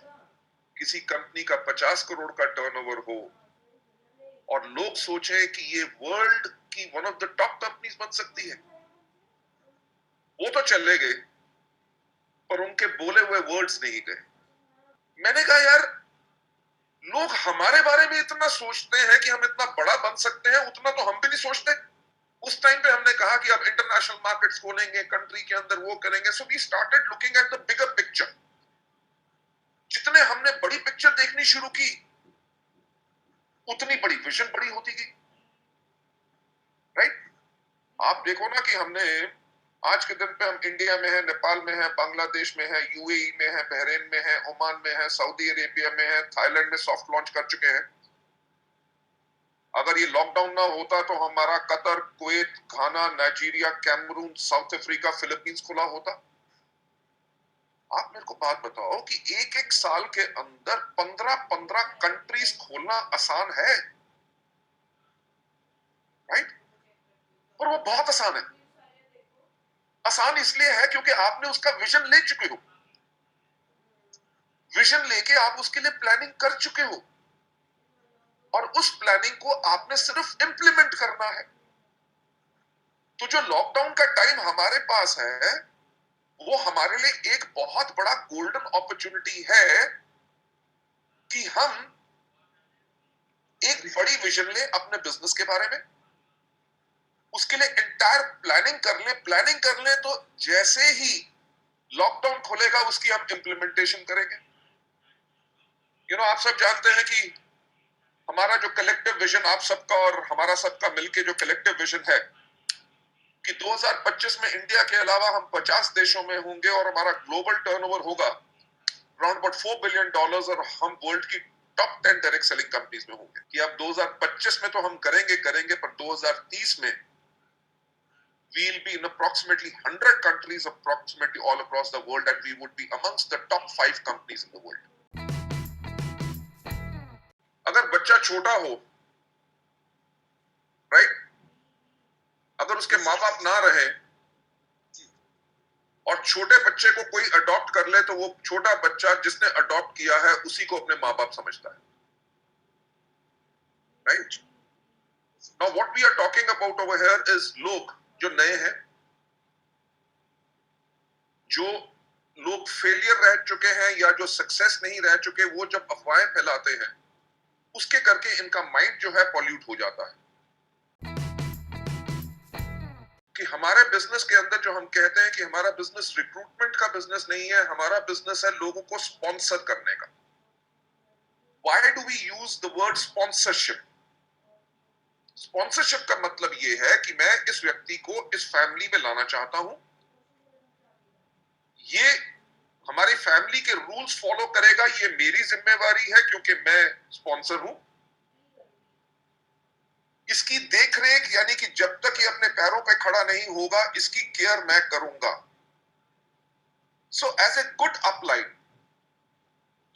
S2: किसी कंपनी का 50 करोड़ का टर्नओवर हो और लोग सोचे कि ये वर्ल्ड की one of the top companies बन सकती है, वो तो चले गए पर उनके बोले हुए वर्ड्स नहीं गए। मैंने कहा यार, लोग हमारे बारे में इतना सोचते हैं कि हम इतना बड़ा बन सकते हैं, उतना तो हम भी नहीं सोचते। उस टाइम पे हमने कहा कि अब इंटरनेशनल मार्केट्स खोलेंगे, कंट्री के अंदर वो करेंगे। So we started looking at the bigger picture. जितने हमने बड़ी पिक्चर देखनी शुरू की, उतनी बड़ी विजन बड़ी होती गई। राइट? आप देखो ना कि हमने आज के दिन पे हम इंडिया में है, नेपाल में है, बांग्लादेश में है, यूएई में है, बहरीन में है, ओमान में है, सऊदी अरेबिया में है, थाईलैंड में सॉफ्ट लॉन्च कर चुके हैं। अगर ये लॉकडाउन ना होता तो हमारा Qatar, Kuwait, Ghana, Nigeria, Cameroon, South Africa, Philippines खुला होता। आप मेरे को बात बताओ कि एक एक साल के अंदर 15-15 कंट्रीज खोलना आसान है? राइट? और वो बहुत आसान है। आसान इसलिए है क्योंकि आपने उसका विजन ले चुके हो। विजन लेके आप उसके लिए प्लानिंग कर चुके हो और उस प्लानिंग को आपने सिर्फ इंप्लीमेंट करना है। तो जो लॉकडाउन का टाइम हमारे पास है, वो हमारे लिए एक बहुत बड़ा गोल्डन अपॉर्चुनिटी है कि हम एक बड़ी विजन ले अपने बिजनेस के बारे में, उसके लिए एंटायर प्लानिंग कर लें तो जैसे ही लॉकडाउन खुलेगा उसकी हम इंप्लीमेंटेशन करेंगे। आप सब जानते हैं कि हमारा जो कलेक्टिव विजन, आप सबका और हमारा सबका मिलके जो कलेक्टिव विजन है कि 2025 में इंडिया के अलावा हम 50 देशों में होंगे और हमारा ग्लोबल टर्नओवर होगा अराउंड अबाउट $4 बिलियन और हम वर्ल्ड की टॉप 10 डायरेक्ट सेलिंग कंपनीज में होंगे। कि अब 2025 में तो हम करेंगे पर 2030 में we'll be in approximately 100 countries approximately all across the world and we would be amongst the top 5 companies in the world. अगर बच्चा छोटा हो, राइट, अगर उसके माँ बाप ना रहे और छोटे बच्चे को कोई अडॉप्ट कर ले तो वो छोटा बच्चा जिसने अडॉप्ट किया है उसी को अपने माँ बाप समझता है। Right? Now what we are talking about over here is लोग जो नए हैं, जो लोग फेलियर रह चुके हैं या जो सक्सेस नहीं रह चुके, वो जब अफवाहें फैलाते हैं उसके करके इनका माइंड जो है पॉल्यूट हो जाता है। कि हमारे बिजनेस के अंदर जो हम कहते हैं कि हमारा बिजनेस रिक्रूटमेंट का बिजनेस नहीं है, हमारा बिजनेस है लोगों को स्पॉन्सर करने का। Why do we use the word sponsorship? Sponsorship का मतलब ये है कि मैं इस व्यक्ति को इस फैमिली में लाना चाहता हूं, ये हमारी फैमिली के रूल्स फॉलो करेगा, ये मेरी जिम्मेवारी है क्योंकि मैं स्पॉन्सर हूं। इसकी देखरेख यानी कि जब तक ये अपने पैरों पे खड़ा नहीं होगा इसकी केयर मैं करूंगा। So as a good upline,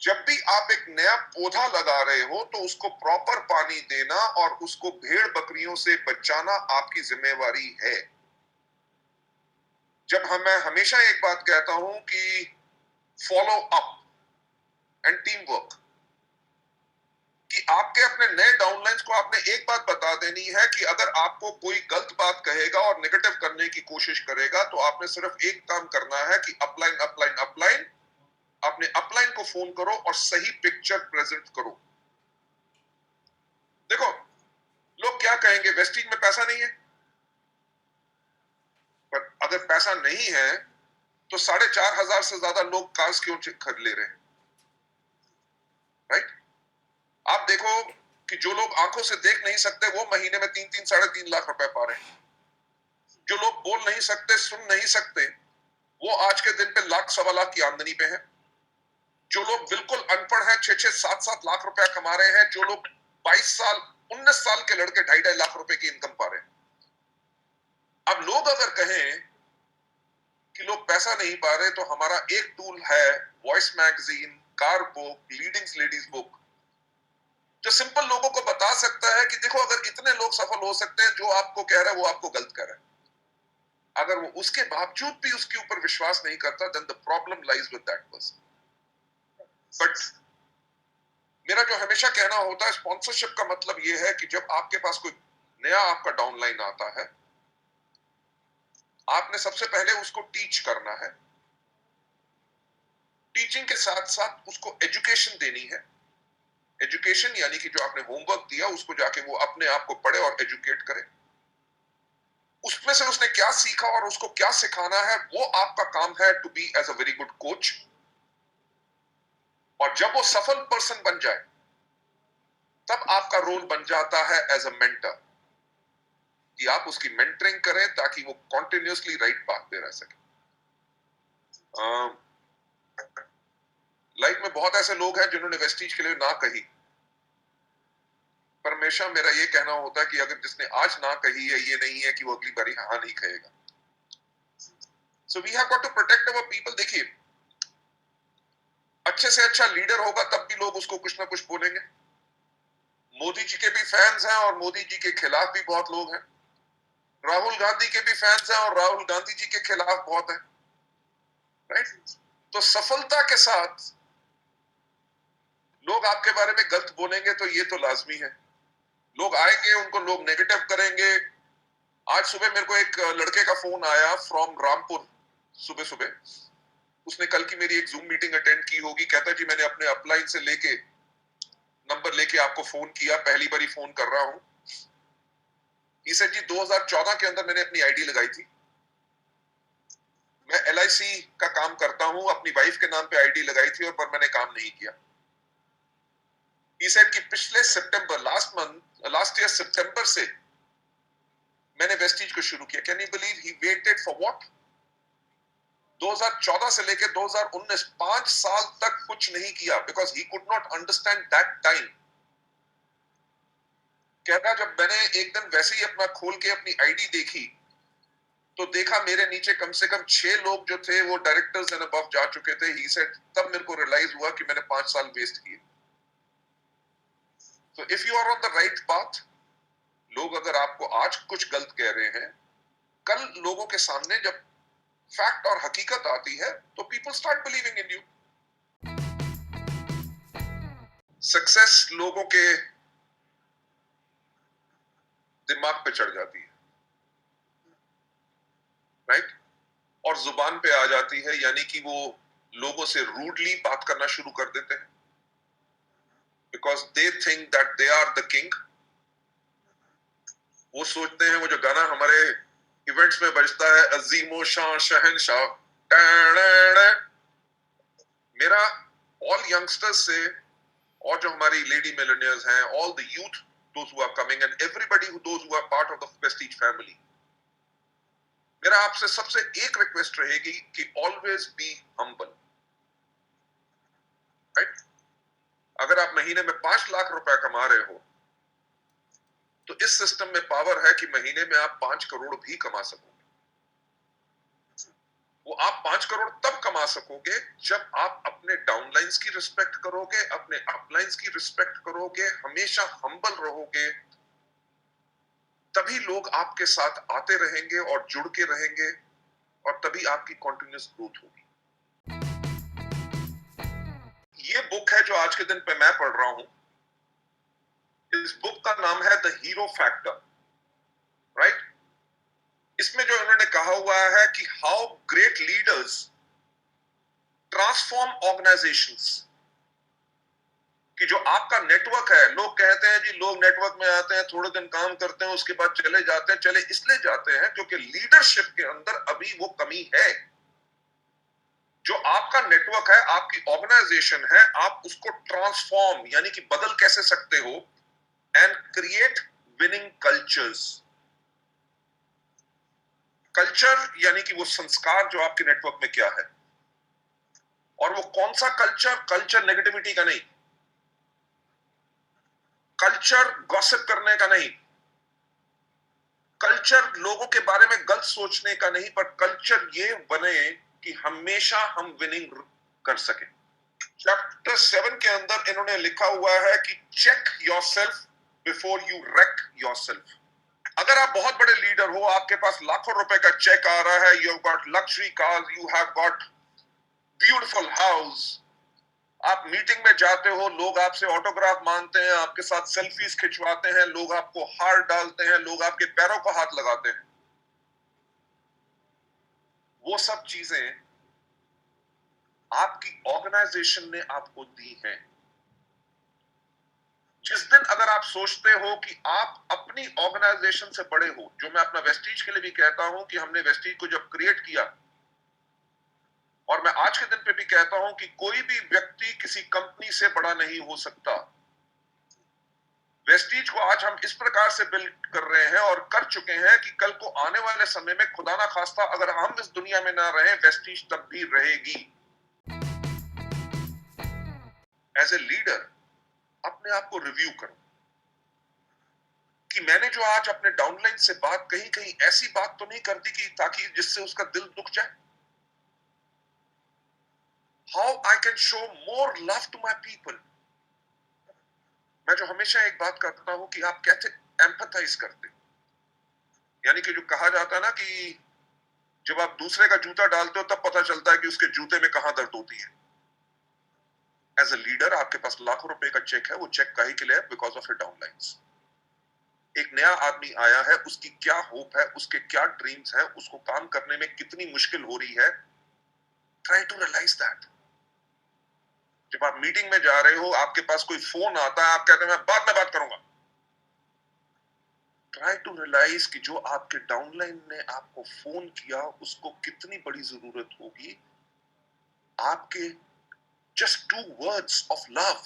S2: जब भी आप एक नया पौधा लगा रहे हो तो उसको प्रॉपर पानी देना और उसको भेड़ बकरियों से बचाना आपकी जिम्मेवारी है। मैं हमेशा एक बात कहता हूं कि follow up and team work, कि आपके अपने नए डाउनलाइंस को आपने एक बात बता देनी है कि अगर आपको कोई गलत बात कहेगा और नेगेटिव करने की कोशिश करेगा तो आपने सिर्फ एक काम करना है कि अपलाइन अपलाइन अपलाइन, अपने अपलाइन को फोन करो और सही पिक्चर प्रेजेंट करो। देखो, लोग क्या कहेंगे, वेस्टीज में पैसा नहीं है, पर अगर पैसा नहीं है तो 4,500 से ज्यादा लोग कार्स क्यों खरीद ले रहे हैं? राइट? आप देखो कि जो लोग आंखों से देख नहीं सकते वो महीने में 3-3 3.5 लाख रुपए पा रहे हैं। जो लोग बोल नहीं सकते, सुन नहीं सकते, वो आज के दिन पे लाख सवा लाख की आमदनी पे है। जो लोग बिल्कुल अनपढ़ हैं 6-6 7-7 लाख रुपया कमा रहे हैं। जो लोग 22 साल 19 साल के लड़के 2.5 लाख रुपए की इनकम पा रहे हैं। अब लोग अगर कहें कि लोग पैसा नहीं पा रहे, तो हमारा एक टूल है वॉइस मैगजीन, कार बुक, लीडिंग्स लेडीज बुक, जो सिंपल लोगों को बता सकता है कि देखो अगर इतने लोग सफल हो सकते हैं, जो आपको कह रहा है वो आपको गलत कह रहा है। अगर वो उसके बावजूद भी उसके ऊपर विश्वास नहीं करता, then the problem lies with that person. But मेरा जो हमेशा कहना होता है, स्पॉन्सरशिप का मतलब ये है कि जब आपके पास कोई नया आपका डाउनलाइन आता है, आपने सबसे पहले उसको टीच करना है। टीचिंग के साथ साथ उसको एजुकेशन देनी है। एजुकेशन यानी कि जो आपने होमवर्क दिया उसको जाके वो अपने आप को पढ़े और एजुकेट करे। उसमें से उसने क्या सीखा और उसको क्या सिखाना है, वो आपका काम है to be as a very good coach. और जब वो सफल पर्सन बन जाए, तब आपका रोल बन जाता है एज अ मेंटर, कि आप उसकी मेंटरिंग करें ताकि वो कॉन्टिन्यूसली राइट पाथ पे रह सके। लाइफ में बहुत ऐसे लोग हैं जिन्होंने वेस्टीज के लिए ना कही, पर हमेशा मेरा ये कहना होता है कि अगर जिसने आज ना कही है, ये नहीं है कि वो अगली बारी हाँ नहीं कहेगा। So we have got to protect our people. देखिए, अच्छे से अच्छा लीडर होगा तब भी लोग उसको कुछ ना कुछ बोलेंगे। मोदी जी के भी फैंस हैं और मोदी जी के खिलाफ भी बहुत लोग हैं। राहुल गांधी के भी फैंस हैं और राहुल गांधी जी के खिलाफ बहुत हैं, राइट? तो सफलता के साथ लोग आपके बारे में गलत बोलेंगे तो ये तो लाजमी है। लोग आएंगे, उनको लोग नेगेटिव करेंगे। आज सुबह मेरे को एक लड़के का फोन आया फ्रॉम रामपुर, सुबह सुबह। उसने कल की मेरी एक जूम मीटिंग अटेंड की होगी। कहता जी मैंने अपने अपलाइन से लेके नंबर लेके आपको फोन किया, पहली बार फोन कर रहा हूं। इसे जी 2014 के अंदर मैंने अपनी आईडी लगाई थी। मैं LIC का काम करता हूं, अपनी वाइफ के नाम पे आईडी लगाई थी और पर मैंने काम नहीं किया। He said कि पिछले सितंबर, लास्ट ईयर सितंबर से मैंने वेस्टीज को शुरू किया। Can you believe he waited for what? 2014 से लेकर 2019, 5 साल तक कुछ नहीं किया, because he could not understand that time. कह रहा जब मैंने एक दिन वैसे ही अपना खोल के अपनी आईडी देखी, तो देखा मेरे नीचे कम से कम 6 लोग जो थे वो डायरेक्टर्स एंड अबव जा चुके थे। ही सेड तब मेरे को रियलाइज हुआ कि मैंने 5 साल वेस्ट किए। तो if you are on the right path, लोग अगर आपको आज कुछ गलत कह रहे हैं, कल लोगों के सामने जब फैक्ट और हकीकत आती है तो people start believing in you. Success लोगों के दिमाग पे चढ़ जाती है, राइट? और जुबान पे आ जाती है, यानी कि वो लोगों से रूडली बात करना शुरू कर देते हैं, because they think that they are the king. वो सोचते हैं, वो जो गाना हमारे इवेंट्स में बजता है, अजीमो शाह शहनशाह, मेरा ऑल यंगस्टर्स से और जो हमारी लेडी मिलेनियर्स हैं, all the youth, those who are coming and everybody those who are part of the Prestige family, मेरा आपसे सबसे एक रिक्वेस्ट रहेगी कि ऑलवेज बी हम्बल, राइट? अगर आप महीने में 5 लाख रुपए कमा रहे हो, तो इस सिस्टम में पावर है कि महीने में आप 5 करोड़ भी कमा सकोगे। वो आप 5 करोड़ तब कमा सकोगे जब आप अपने डाउनलाइंस की रिस्पेक्ट करोगे, अपने अपलाइंस की रिस्पेक्ट करोगे, हमेशा हम्बल रहोगे। तभी लोग आपके साथ आते रहेंगे और जुड़ के रहेंगे, और तभी आपकी कॉन्टिन्यूस ग्रोथ होगी। ये बुक है जो आज के दिन पे मैं पढ़ रहा हूं। इस बुक का नाम है द हीरो फैक्टर, राइट? इसमें जो उन्होंने कहा हुआ है कि how great leaders transform organisations, कि जो आपका नेटवर्क है, लोग कहते हैं जी लोग नेटवर्क में आते हैं, थोड़े दिन काम करते हैं, उसके बाद चले जाते हैं। चले इसलिए जाते हैं क्योंकि लीडरशिप के अंदर अभी वो कमी है। जो आपका नेटवर्क है, आपकी ऑर्गेनाइजेशन है, आप उसको ट्रांसफॉर्म यानी कि बदल कैसे सकते हो, and create winning cultures. Culture यानी कि वो संस्कार जो आपके नेटवर्क में क्या है, और वो कौन सा कल्चर? कल्चर नेगेटिविटी का नहीं, कल्चर गॉसिप करने का नहीं, कल्चर लोगों के बारे में गलत सोचने का नहीं, पर कल्चर ये बने कि हमेशा हम विनिंग कर सके। चैप्टर 7 के अंदर इन्होंने लिखा हुआ है कि check yourself before you wreck yourself। अगर आप बहुत बड़े लीडर हो, आपके पास लाखों रुपए का चेक आ रहा है, you have got luxury cars, you have got beautiful house, आप मीटिंग में जाते हो, लोग आपसे ऑटोग्राफ मांगते हैं, आपके साथ सेल्फीज खिंचवाते हैं, लोग आपको हार डालते हैं, लोग आपके पैरों को हाथ लगाते हैं, वो सब चीजें आपकी ऑर्गेनाइजेशन ने आपको दी हैं। जिस दिन अगर आप सोचते हो कि आप अपनी ऑर्गेनाइजेशन से बड़े हो, जो मैं अपना वेस्टीज के लिए भी कहता हूं कि हमने वेस्टीज को जब क्रिएट किया, और मैं आज के दिन पे भी कहता हूं कि कोई भी व्यक्ति किसी कंपनी से बड़ा नहीं हो सकता। वेस्टीज को आज हम इस प्रकार से बिल्ड कर रहे हैं और कर चुके हैं कि कल को आने वाले समय में खुदा ना खास्ता अगर हम इस दुनिया में ना रहे, वेस्टीज तब भी रहेगी। एज ए लीडर अपने आप को रिव्यू करो कि मैंने जो आज अपने डाउनलाइन से बात कही, कहीं ऐसी बात तो नहीं कर दी कि ताकि जिससे उसका दिल दुख जाए। How I can show more love to my people. मैं जो हमेशा एक बात करता हूं कि आप कैसे एम्पैथाइज करते, यानी कि जो कहा जाता है ना कि जब आप दूसरे का जूता डालते हो तब पता चलता है कि उसके जूते में कहां दर्द होती है। एज ए लीडर आपके पास लाखों रुपए का चेक है, वो चेक काहे के लिए है? Because of your downlines. एक नया आदमी आया है, उसकी क्या होप है, उसके क्या ड्रीम्स हैं, उसको काम करने में कितनी मुश्किल हो रही है। Try to realise that. जब आप मीटिंग में जा रहे हो, आपके पास कोई फोन आता है, आप कहते हैं मैं बाद में बात करूंगा। ट्राई टू रियलाइज कि जो आपके डाउनलाइन ने आपको फोन किया, उसको कितनी बड़ी जरूरत होगी आपके जस्ट 2 वर्ड्स ऑफ लव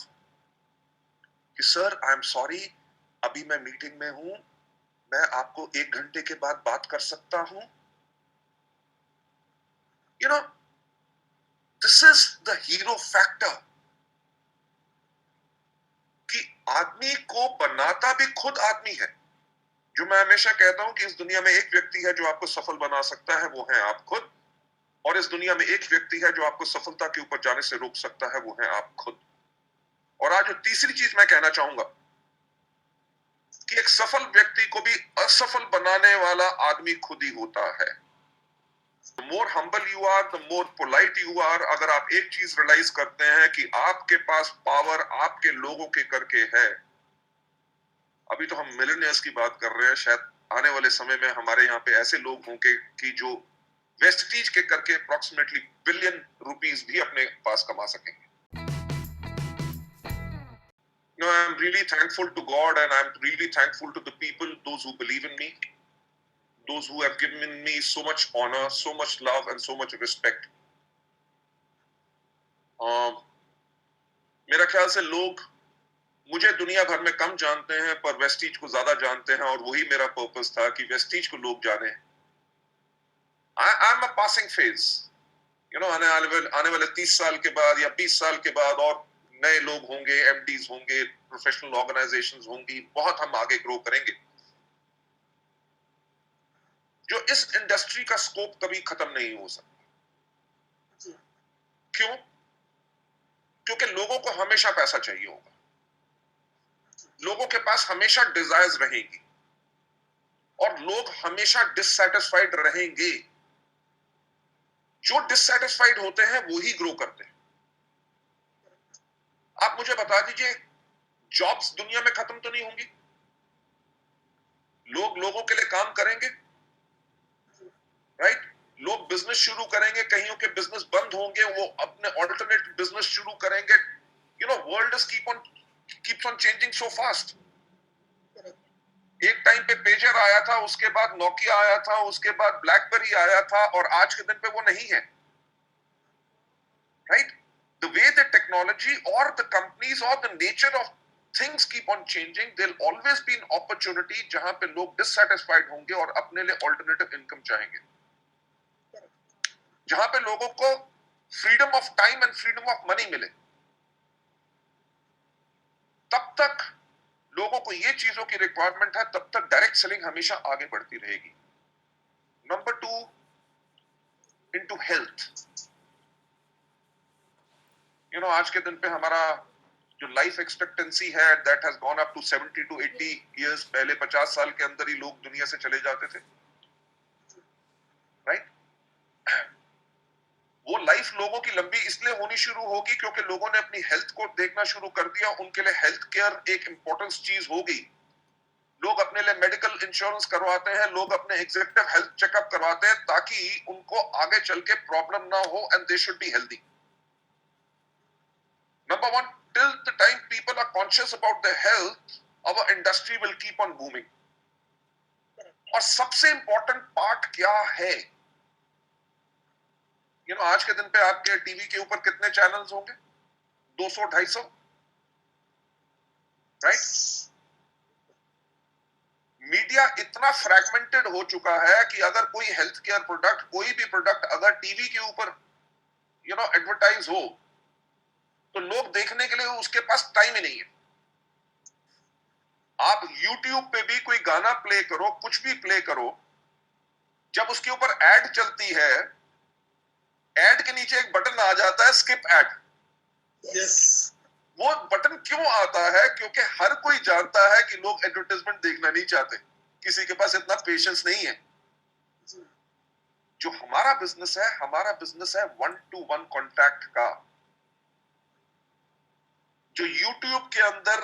S2: कि सर आई एम सॉरी, अभी मैं मीटिंग में हूं, मैं आपको 1 घंटे के बाद बात कर सकता हूं। You know, this is the hero factor कि आदमी को बनाता भी खुद आदमी है। जो मैं हमेशा कहता हूं कि इस दुनिया में एक व्यक्ति है जो आपको सफल बना सकता है, वो है आप खुद। और इस दुनिया में एक व्यक्ति है जो आपको सफलता के ऊपर जाने से रोक सकता है, वो है आप खुद। और आज जो तीसरी चीज मैं कहना चाहूंगा कि एक सफल व्यक्ति को भी असफल बनाने वाला आदमी खुद ही होता है। The more humble you are, the more polite you are। अगर आप एक चीज रियलाइज करते हैं कि आपके पास पावर आपके लोगों के करके है। अभी तो हम मिलियनियर्स की बात कर रहे हैं, शायद आने वाले समय में हमारे यहाँ पे ऐसे लोग होंगे कि जो वेस्टीज के करके अप्रोक्सीमेटली बिलियन रुपीस भी अपने पास कमा सकेंगे। No, I'm really thankful to God and I'm really thankful to the people, those who believe in me, those who have given me so much honor, so much love and so much respect. मेरा ख्याल से लोग मुझे दुनिया भर में कम जानते हैं, पर वेस्टीज को ज्यादा जानते हैं, और वही मेरा पर्पस था कि वेस्टीज को लोग जाने। I'm a passing phase, you know, आने वाले 30 साल के बाद या 20 साल के बाद और नए लोग होंगे, एमडीज होंगे, प्रोफेशनल ऑर्गेनाइजेशंस होंगी, बहुत हम आगे ग्रो करेंगे। जो इस इंडस्ट्री का स्कोप कभी खत्म नहीं हो सकता। क्यों? क्योंकि लोगों को हमेशा पैसा चाहिए होगा, लोगों के पास हमेशा डिजायर्स रहेंगी, और लोग हमेशा डिससैटिस्फाइड रहेंगे। जो डिससैटिस्फाइड होते हैं वो ही ग्रो करते हैं। आप मुझे बता दीजिए, जॉब्स दुनिया में खत्म तो नहीं होंगी? लोग लोगों के लिए काम करेंगे, राइट? लोग बिजनेस शुरू करेंगे, कईयों के बिजनेस बंद होंगे, वो अपने ऑल्टरनेट बिजनेस शुरू करेंगे। You know, world is keeps on changing so fast. एक टाइम पे पेजर आया था, उसके बाद नोकिया आया था, उसके बाद ब्लैकबेरी आया था, और आज के दिन पे वो नहीं है, right? The way the technology or the companies or the nature of things keep on changing, there'll always be an opportunity जहां पे लोग dissatisfied होंगे और अपने लिए alternative income चाहेंगे, जहां पे लोगों को freedom of time and freedom of money मिले। तब तक लोगों को ये चीजों की रिक्वायरमेंट है, तब तक डायरेक्ट सेलिंग हमेशा आगे बढ़ती रहेगी। Number 2, into health. आज के दिन पे हमारा जो लाइफ एक्सपेक्टेंसी है that has gone up to 70 to 80 years. पहले 50 साल के अंदर ही लोग दुनिया से चले जाते थे, राइट? वो लाइफ लोगों की लंबी इसलिए होनी शुरू होगी क्योंकि लोगों ने अपनी हेल्थ को देखना शुरू कर दिया। उनके लिए हेल्थ केयर एक इंपॉर्टेंट चीज हो गई। लोग अपने लिए मेडिकल इंश्योरेंस करवाते हैं, लोग अपने एग्जीक्यूटिव हेल्थ चेकअप करवाते हैं ताकि उनको आगे चल के प्रॉब्लम ना हो and they should be healthy. Number one, till the time people are conscious about their health, our industry will keep on booming. और सबसे इंपॉर्टेंट पार्ट क्या है? आज के दिन पे आपके टीवी के ऊपर कितने चैनल्स होंगे? 200, 250, राइट? मीडिया इतना फ्रैगमेंटेड हो चुका है कि अगर कोई हेल्थ केयर प्रोडक्ट, कोई भी प्रोडक्ट अगर टीवी के ऊपर एडवर्टाइज हो तो लोग देखने के लिए उसके पास टाइम ही नहीं है। आप YouTube पे भी कोई गाना प्ले करो, कुछ भी प्ले करो, जब उसके ऊपर एड चलती है, एड के नीचे एक बटन आ जाता है स्किप एड।
S3: यस,
S2: वो बटन क्यों आता है? क्योंकि हर कोई जानता है कि लोग एडवर्टाइजमेंट देखना नहीं चाहते, किसी के पास इतना पेशेंस नहीं है। जो हमारा बिजनेस है 1-to-1 कॉन्टैक्ट का। जो YouTube के अंदर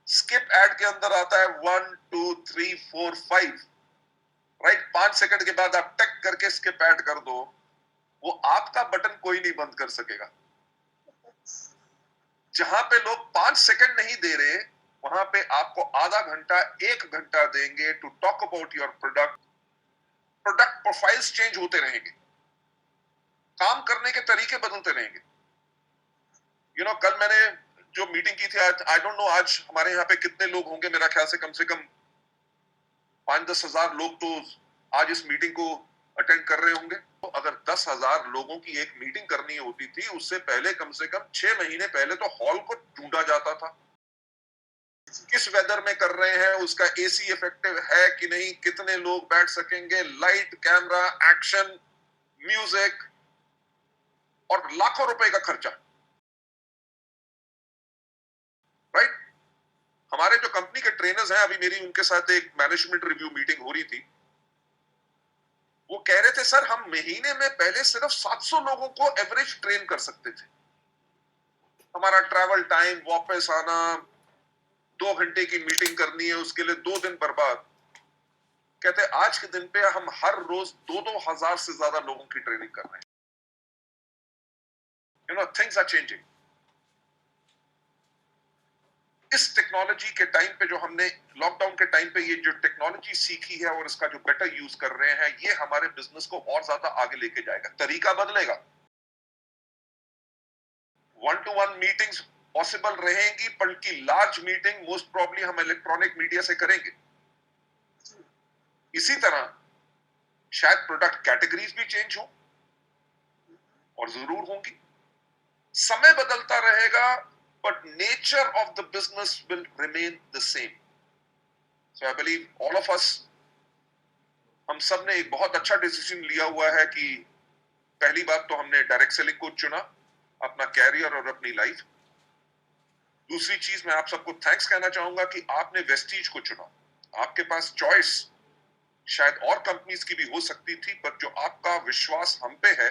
S2: स्किप एड के अंदर आता है 1 2 3 4 5, राइट? 5 सेकंड के बाद आप टक करके स्किप ऐड कर दो, वो आपका बटन कोई नहीं बंद कर सकेगा। जहां पे लोग 5 सेकंड नहीं दे रहे, वहां पे आपको आधा घंटा 1 घंटा देंगे to talk about your product. Product profiles change होते रहेंगे, काम करने के तरीके बदलते रहेंगे। कल मैंने जो मीटिंग की थी, आई डोंट नो आज हमारे यहाँ पे कितने लोग होंगे, मेरा ख्याल से कम 5-10 हजार लोग तो आज इस मीटिंग को अटेंड कर रहे होंगे। तो अगर 10,000 लोगों की एक मीटिंग करनी होती थी, उससे पहले कम से कम 6 महीने पहले तो हॉल को ढूंढा जाता था। किस वेदर में कर रहे हैं, उसका एसी इफेक्टिव है कि नहीं, कितने लोग बैठ सकेंगे, लाइट, कैमरा, एक्शन, म्यूजिक, और लाखों रुपए का खर्चा, राइट? हमारे जो कंपनी के ट्रेनर्स हैं, अभी मेरी उनके साथ एक मैनेजमेंट रिव्यू मीटिंग हो रही थी। वो कह रहे थे, सर हम महीने में पहले सिर्फ 700 लोगों को एवरेज ट्रेन कर सकते थे। हमारा ट्रैवल टाइम, वापस आना, 2 घंटे की मीटिंग करनी है, उसके लिए 2 दिन बर्बाद। कहते आज के दिन पे हम हर रोज 2-2 हजार से ज्यादा लोगों की ट्रेनिंग कर रहे हैं। Things are changing. इस टेक्नोलॉजी के टाइम पे, जो हमने लॉकडाउन के टाइम पे ये जो टेक्नोलॉजी सीखी है और इसका जो बेटर यूज कर रहे हैं, ये हमारे बिजनेस को और ज्यादा आगे लेके जाएगा। तरीका बदलेगा, 1-to-1 मीटिंग्स पॉसिबल रहेंगी, बल्कि लार्ज मीटिंग मोस्ट प्रॉब्ली हम इलेक्ट्रॉनिक मीडिया से करेंगे। इसी तरह शायद प्रोडक्ट कैटेगरीज भी चेंज हो, और जरूर होंगी। समय बदलता रहेगा, but nature of the business will remain the same. So I believe all of us, हम सब ने एक बहुत अच्छा डिसीजन लिया हुआ है कि पहली बात तो हमने डायरेक्ट सेलिंग को चुना, अपना कैरियर और अपनी लाइफ। दूसरी चीज, मैं आप सबको थैंक्स कहना चाहूंगा कि आपने वेस्टीज को चुना। आपके पास चॉइस शायद और कंपनीज की भी हो सकती थी, पर जो आपका विश्वास हम पे है,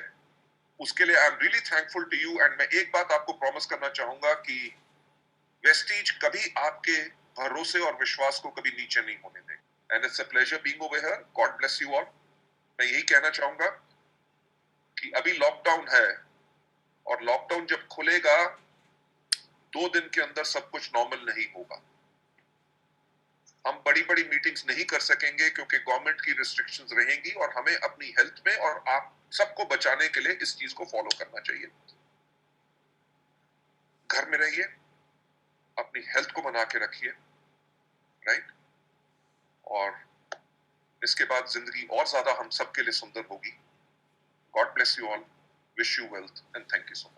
S2: उसके लिए I am really thankful to you. And मैं एक बात आपको प्रॉमिस करना चाहूंगा कि वेस्टीज कभी आपके भरोसे और विश्वास को कभी नीचे नहीं होने देगा। And it's a pleasure being over here. God bless you all. मैं यही कहना चाहूंगा कि अभी लॉकडाउन है, और लॉकडाउन जब खुलेगा 2 दिन के अंदर सब कुछ नॉर्मल नहीं होगा। हम बड़ी बड़ी मीटिंग्स नहीं कर सकेंगे क्योंकि गवर्नमेंट की रिस्ट्रिक्शंस रहेंगी, और हमें अपनी हेल्थ में और आप सबको बचाने के लिए इस चीज को फॉलो करना चाहिए। घर में रहिए, अपनी हेल्थ को बना के रखिए, राइट? और इसके बाद जिंदगी और ज्यादा हम सबके लिए सुंदर होगी। God bless you all, wish you wealth, and thank you so much.